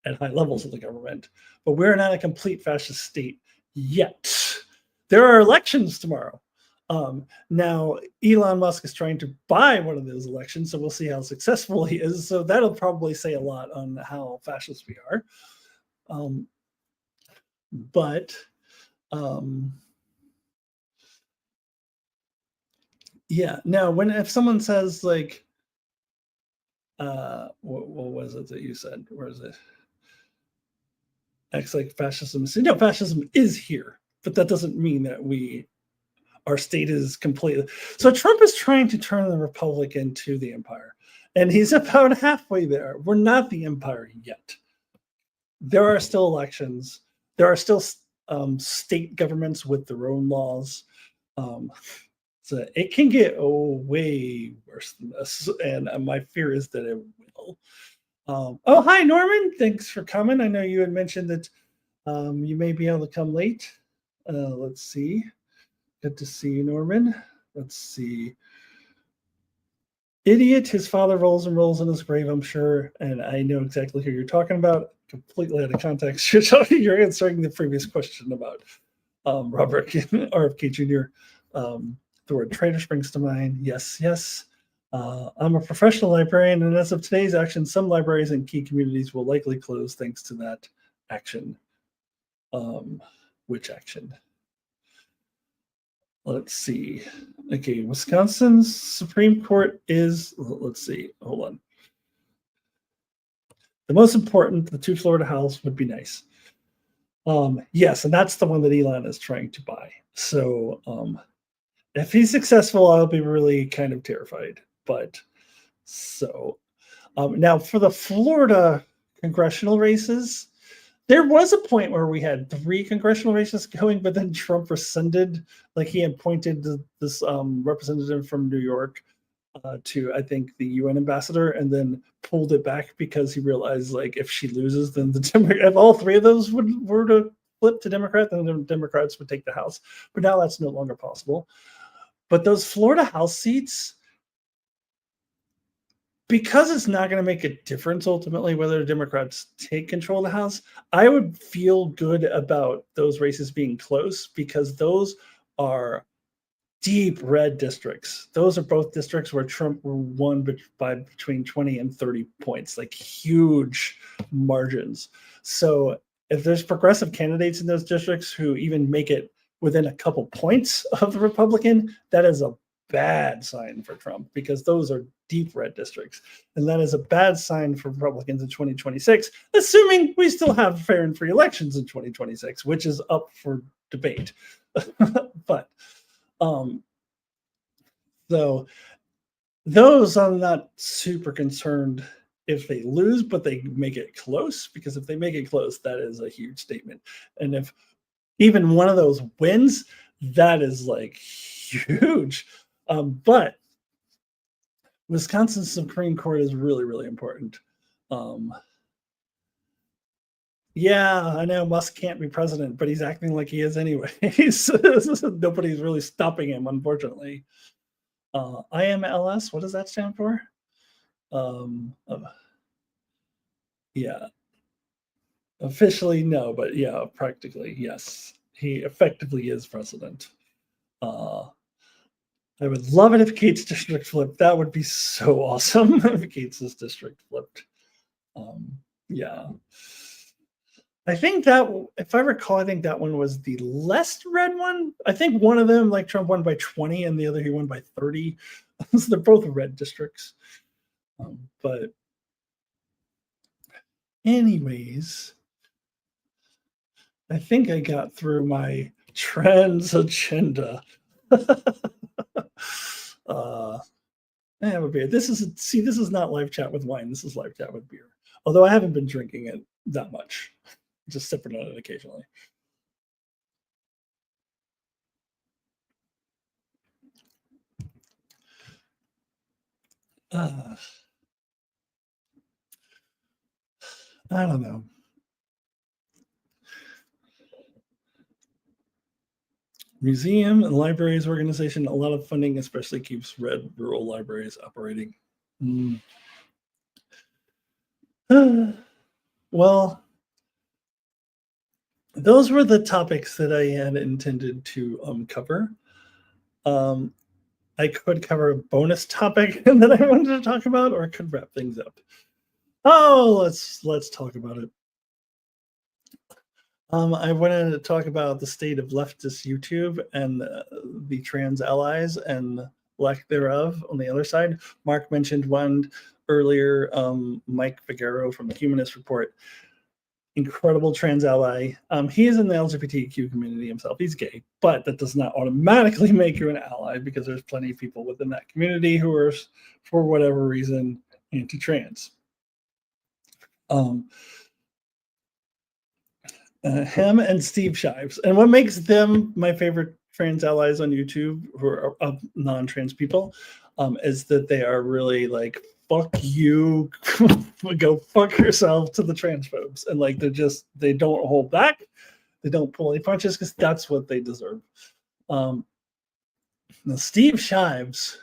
at high levels of the government, but we're not a complete fascist state yet. There are elections tomorrow. Now, Elon Musk is trying to buy one of those elections, so we'll see how successful he is. So that'll probably say a lot on how fascist we are. But yeah, now if someone says like, what was it that you said? Where is it? Acts like fascism. So, no, fascism is here, but that doesn't mean that our state is completely. So Trump is trying to turn the republic into the empire, and he's about halfway there. We're not the empire yet. There are still elections. There are still state governments with their own laws. So it can get way worse than this, and my fear is that it will. Oh, hi, Norman. Thanks for coming. I know you had mentioned that you may be able to come late. Let's see. Good to see you, Norman. Let's see. Idiot, his father rolls and rolls in his grave, I'm sure. And I know exactly who you're talking about. Completely out of context. You're answering the previous question about Robert RFK Jr. The word traitor springs to mind. Yes, yes. I'm a professional librarian, and as of today's action, some libraries and key communities will likely close thanks to that action. Which action? Let's see. Okay, Wisconsin's Supreme Court is, let's see, hold on. The most important, the two Florida House would be nice. Yes, and that's the one that Elon is trying to buy. So if he's successful, I'll be really kind of terrified. But so now for the Florida congressional races, there was a point where we had 3 congressional races going, but then Trump rescinded, like he appointed this representative from New York to, I think, the UN ambassador, and then pulled it back because he realized, like, if she loses, then if all 3 of those were to flip to Democrat, then the Democrats would take the House. But now that's no longer possible. But those Florida House seats, because it's not going to make a difference ultimately whether the Democrats take control of the House, I would feel good about those races being close because those are deep red districts. Those are both districts where Trump won by between 20 and 30 points, like huge margins. So if there's progressive candidates in those districts who even make it within a couple points of the Republican, that is a bad sign for Trump because those are deep red districts. And that is a bad sign for Republicans in 2026, assuming we still have fair and free elections in 2026, which is up for debate. But so those I'm not super concerned if they lose, but they make it close, because if they make it close, that is a huge statement. And if even one of those wins, that is like huge. But Wisconsin Supreme Court is really, really important. Yeah, I know Musk can't be president, but he's acting like he is anyway. Nobody's really stopping him, unfortunately. IMLS, what does that stand for? Yeah, officially no, but yeah, practically yes. He effectively is president. I would love it if Kate's district flipped. That would be so awesome if Kate's district flipped. Yeah. I think that, if I recall, I think that one was the less red one. I think one of them, like Trump won by 20 and the other he won by 30. So they're both red districts. But anyways, I think I got through my trans agenda. I have a beer. This is not live chat with wine. This is live chat with beer. Although I haven't been drinking it that much, just sipping on it occasionally. I don't know. Museum and libraries organization, a lot of funding, especially keeps red rural libraries operating. Well, those were the topics that I had intended to cover. I could cover a bonus topic that I wanted to talk about, or I could wrap things up. Oh, let's talk about it. I wanted to talk about the state of leftist YouTube and the trans allies and lack thereof on the other side. Mark mentioned one earlier, Mike Figueroa from the Humanist Report. Incredible trans ally. He is in the LGBTQ community himself. He's gay, but that does not automatically make you an ally because there's plenty of people within that community who are, for whatever reason, anti-trans. Him and Steve Shives. And what makes them my favorite trans allies on YouTube, who are non-trans people, is that they are really like, fuck you, go fuck yourself to the transphobes. And like, they don't hold back. They don't pull any punches because that's what they deserve. Now Steve Shives,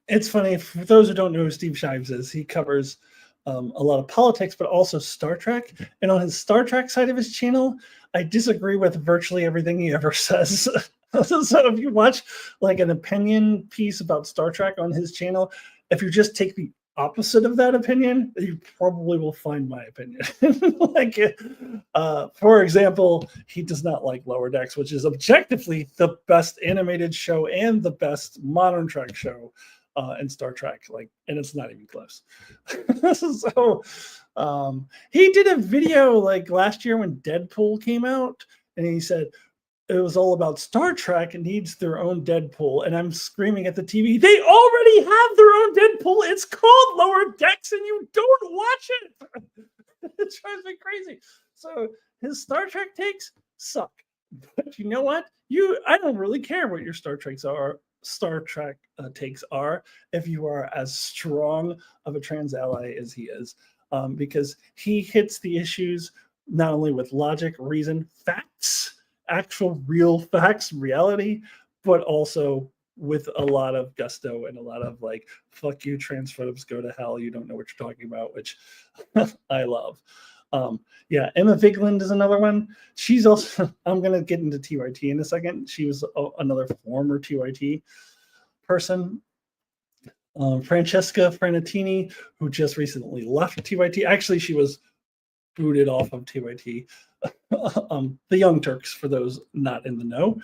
it's funny, for those who don't know who Steve Shives is, he covers a lot of politics, but also Star Trek. And on his Star Trek side of his channel, I disagree with virtually everything he ever says. So if you watch like an opinion piece about Star Trek on his channel, if you just take the opposite of that opinion, you probably will find my opinion. Like, for example, he does not like Lower Decks, which is objectively the best animated show and the best modern Trek show in Star Trek, like, and it's not even close. So he did a video like last year when Deadpool came out, and he said it was all about Star Trek needs their own Deadpool, and I'm screaming at the TV, they already have their own Deadpool. It's called Lower Decks, and you don't watch it. It drives me crazy. So his Star Trek takes suck, but you know what? I don't really care what your Star Trek takes are if you are as strong of a trans ally as he is, because he hits the issues not only with logic, reason, facts, actual real facts, reality, but also with a lot of gusto and a lot of like, fuck you transphobes, go to hell, you don't know what you're talking about, which I love. Yeah, Emma Vigeland is another one. She's also, I'm going to get into TYT in a second. She was another former TYT person. Francesca Franatini, who just recently left TYT. Actually, she was booted off of TYT. The Young Turks, for those not in the know.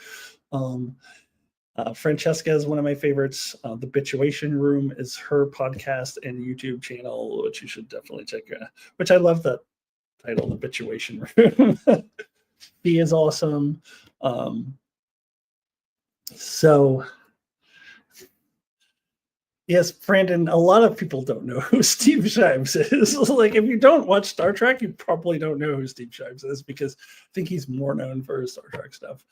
Francesca is one of my favorites. The Bitchuation Room is her podcast and YouTube channel, which you should definitely check out. Which I love that title, The Bitchuation Room. He is awesome. So, yes, Brandon, a lot of people don't know who Steve Shives is. Like, if you don't watch Star Trek, you probably don't know who Steve Shives is, because I think he's more known for his Star Trek stuff.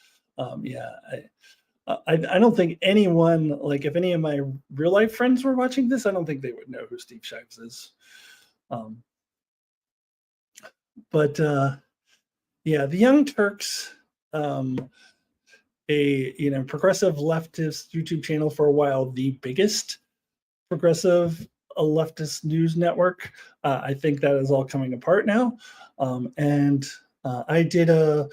Yeah, I don't think anyone, like if any of my real life friends were watching this, I don't think they would know who Steve Shives is. But yeah, the Young Turks, a progressive leftist YouTube channel for a while, the biggest progressive leftist news network. I think that is all coming apart now. And I did a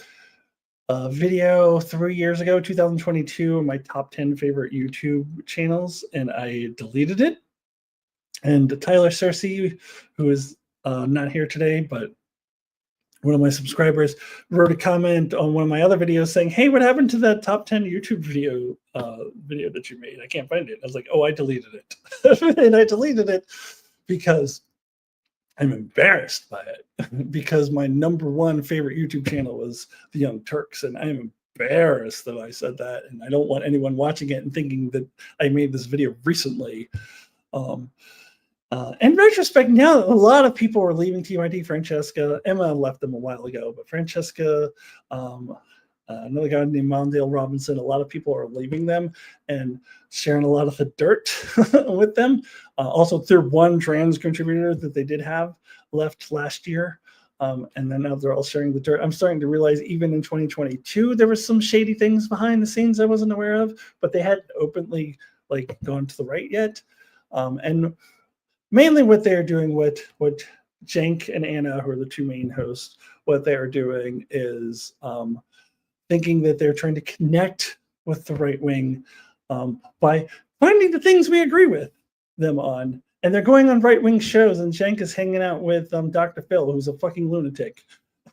video 3 years ago, 2022, my top 10 favorite YouTube channels, and I deleted it. And Tyler Cersei, who is not here today, but one of my subscribers, wrote a comment on one of my other videos saying, "Hey, what happened to that top 10 YouTube video that you made? I can't find it." I was like, "Oh, I deleted it." And I deleted it because I'm embarrassed by it, because my number one favorite YouTube channel was the Young Turks, and I'm embarrassed that I said that, and I don't want anyone watching it and thinking that I made this video recently. In retrospect, now a lot of people are leaving TYT. Francesca, Emma left them a while ago, but Francesca, another guy named Mondale Robinson. A lot of people are leaving them and sharing a lot of the dirt with them. Also, they're one trans contributor that they did have left last year. And then now they're all sharing the dirt. I'm starting to realize even in 2022, there was some shady things behind the scenes I wasn't aware of, but they hadn't openly like gone to the right yet. And mainly what they're doing, what Cenk and Anna, who are the two main hosts, what they are doing is thinking that they're trying to connect with the right wing by finding the things we agree with them on. And they're going on right wing shows, and Cenk is hanging out with Dr. Phil, who's a fucking lunatic.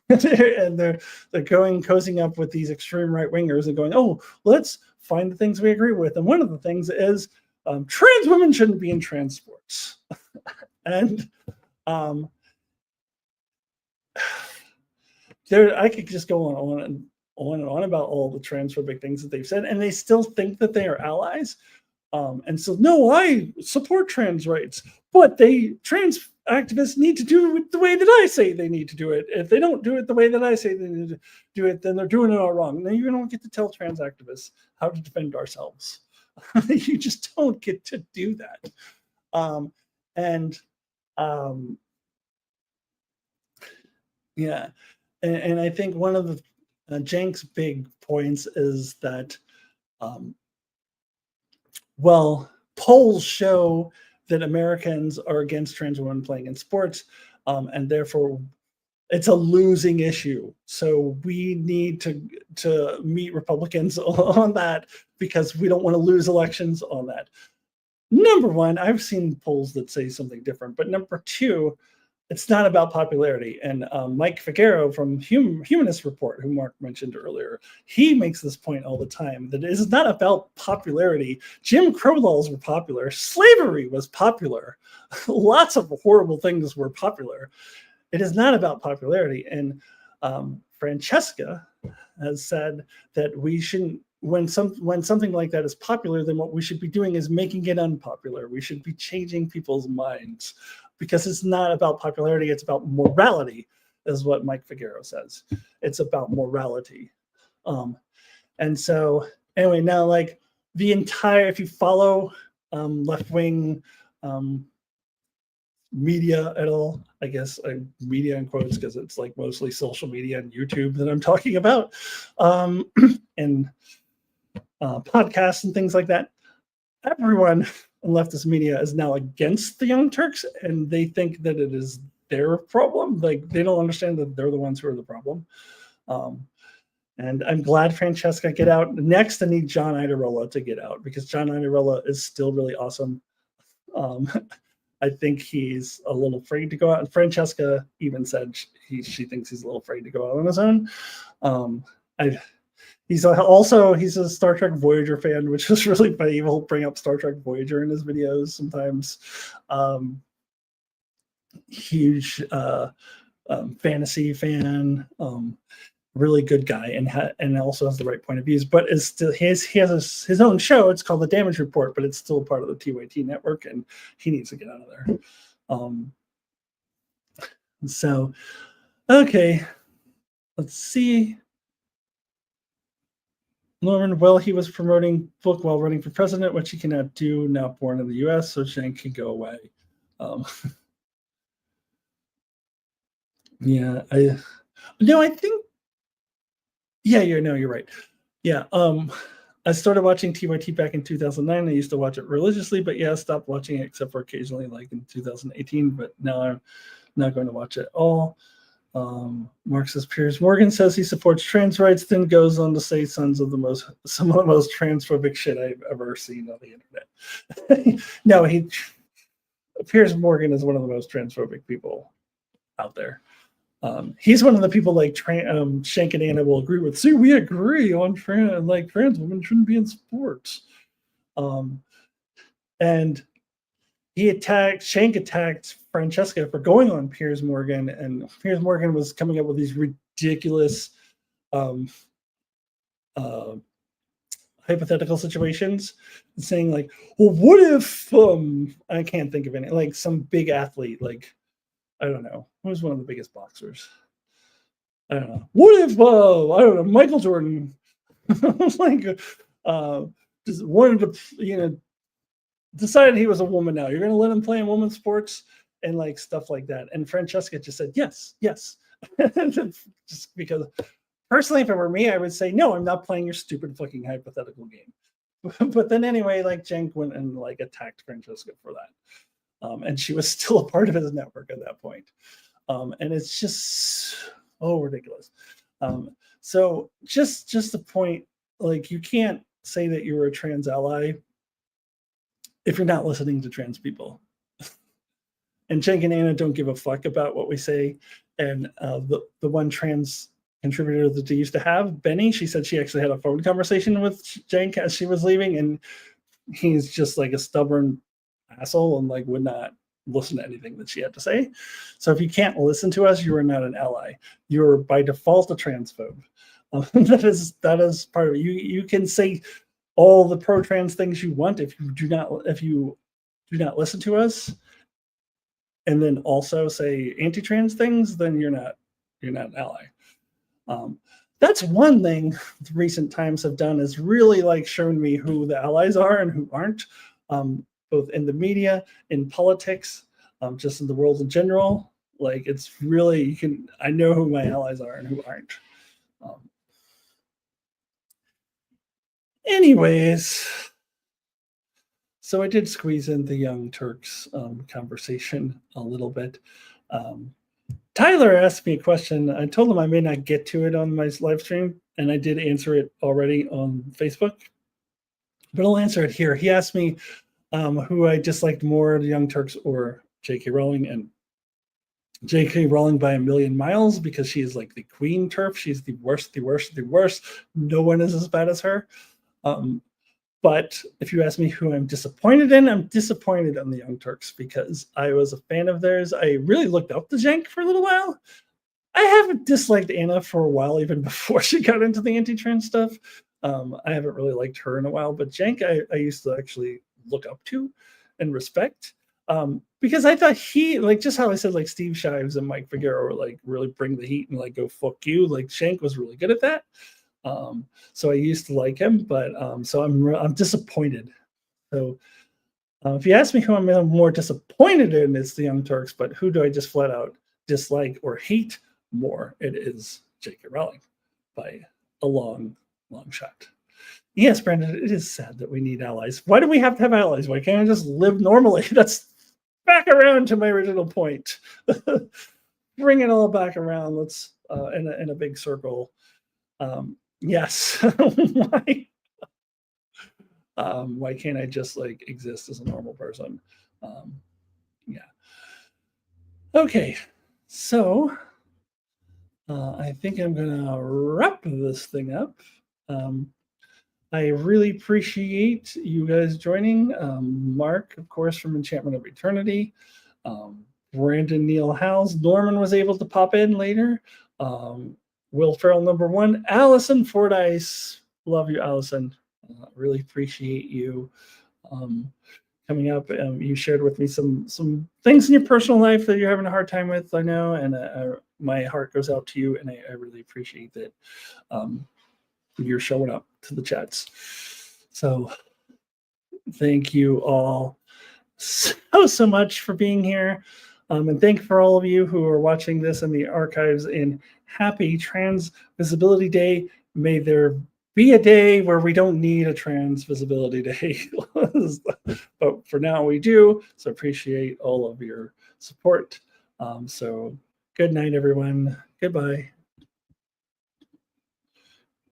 And they're cozying up with these extreme right wingers and going, oh, let's find the things we agree with. And one of the things is trans women shouldn't be in trans sports. And I could just go on and on about all the transphobic things that they've said, and they still think that they are allies. And so, no, I support trans rights, but trans activists need to do it the way that I say they need to do it. If they don't do it the way that I say they need to do it, then they're doing it all wrong. Now, you don't get to tell trans activists how to defend ourselves. You just don't get to do that. Yeah. And I think one of the Cenk's big points is that, polls show that Americans are against trans women playing in sports, and therefore it's a losing issue. So we need to meet Republicans on that because we don't want to lose elections on that. Number one, I've seen polls that say something different, but number two, it's not about popularity. And Mike Figueroa from Humanist Report, who Mark mentioned earlier, he makes this point all the time, that it is not about popularity. Jim Crow laws were popular. Slavery was popular. Lots of horrible things were popular. It is not about popularity. And Francesca has said that we shouldn't, when something like that is popular, then what we should be doing is making it unpopular. We should be changing people's minds, because it's not about popularity, it's about morality, is what Mike Figueroa says. It's about morality. And so anyway, now like the entire, if you follow left-wing media at all, I guess media in quotes, because it's like mostly social media and YouTube that I'm talking about, and podcasts and things like that, everyone in leftist media is now against the Young Turks, and they think that it is their problem. Like, they don't understand that they're the ones who are the problem. And I'm glad Francesca get out. Next, I need John Iadarola to get out, because John Iadarola is still really awesome. I think he's a little afraid to go out. And Francesca even said she thinks he's a little afraid to go out on his own. He's a Star Trek Voyager fan, which is really funny. He'll bring up Star Trek Voyager in his videos sometimes. Huge fantasy fan, really good guy, and also has the right point of views. But is still he has his own show. It's called The Damage Report, but it's still part of the TYT network, and he needs to get out of there. So, okay, let's see. Lauren, well, he was promoting book while running for president, which he cannot do now born in the U.S., so Cenk can go away. Yeah, I think, yeah, you're right. Yeah, I started watching TYT back in 2009. I used to watch it religiously, but yeah, I stopped watching it except for occasionally, like in 2018, but now I'm not going to watch it at all. Mark says Piers Morgan says he supports trans rights, then goes on to say some of the most transphobic shit I've ever seen on the internet. No, Piers Morgan is one of the most transphobic people out there. He's one of the people like Cenk and Anna will agree with. See, we agree on trans women shouldn't be in sports. And Cenk attacked Francesca for going on Piers Morgan, and Piers Morgan was coming up with these ridiculous hypothetical situations, saying like, well, what if I can't think of any, like some big athlete, like, I don't know, who's one of the biggest boxers? I don't know. What if I don't know, Michael Jordan like just wanted to decided he was a woman now. You're going to let him play in women's sports and like stuff like that. And Francesca just said, yes, yes. Just because personally, if it were me, I would say, no, I'm not playing your stupid fucking hypothetical game. But then anyway, like Cenk went and like attacked Francesca for that. And she was still a part of his network at that point. And it's just, ridiculous. So just the point, like you can't say that you're a trans ally if you're not listening to trans people. And Cenk and Anna don't give a fuck about what we say. And the one trans contributor that they used to have, Benny, she said she actually had a phone conversation with Cenk as she was leaving, and he's just like a stubborn asshole and like would not listen to anything that she had to say. So if you can't listen to us, you are not an ally. You're by default a transphobe. That is part of it. You can say all the pro-trans things you want if you do not listen to us, and then also say anti-trans things, then you're not an ally. That's one thing recent times have done, is really like shown me who the allies are and who aren't, both in the media, in politics, just in the world in general. Like it's really, I know who my allies are and who aren't. Anyways, so I did squeeze in the Young Turks conversation a little bit. Tyler asked me a question. I told him I may not get to it on my live stream, and I did answer it already on Facebook, but I'll answer it here. He asked me who I disliked more, the Young Turks or J.K. Rowling, and J.K. Rowling by a million miles, because she is like the queen TERF. She's the worst, the worst, the worst. No one is as bad as her. But if you ask me who I'm disappointed in, I'm disappointed in the Young Turks, because I was a fan of theirs. I really looked up to Cenk for a little while. I haven't disliked Anna for a while, even before she got into the anti-trans stuff. I haven't really liked her in a while, but Cenk I used to actually look up to and respect, because I thought he, like, just how I said, like Steve Shives and Mike Figueroa were like really bring the heat and like go fuck you. Like Cenk was really good at that. So I used to like him, but so I'm disappointed. So if you ask me who I'm more disappointed in, it's the Young Turks. But who do I just flat out dislike or hate more? It is J.K. Rowling by a long, long shot. Yes, Brandon, it is sad that we need allies. Why do we have to have allies? Why can't I just live normally? That's back around to my original point. Bring it all back around. Let's in a big circle. Yes. Why can't I just like exist as a normal person? Yeah. Okay. So I think I'm gonna wrap this thing up. I really appreciate you guys joining. Mark, of course, from Enchantment of Eternity. Brandon Neil Howes. Norman was able to pop in later. Will Ferrell #1. Allison Fordyce. Love you, Allison. Really appreciate you coming up. You shared with me some things in your personal life that you're having a hard time with, I know, and my heart goes out to you, and I really appreciate that you're showing up to the chats. So thank you all so much for being here. And thank you for all of you who are watching this in the archives, and happy Trans Visibility Day. May there be a day where we don't need a Trans Visibility Day. But for now we do. So appreciate all of your support. So good night, everyone. Goodbye.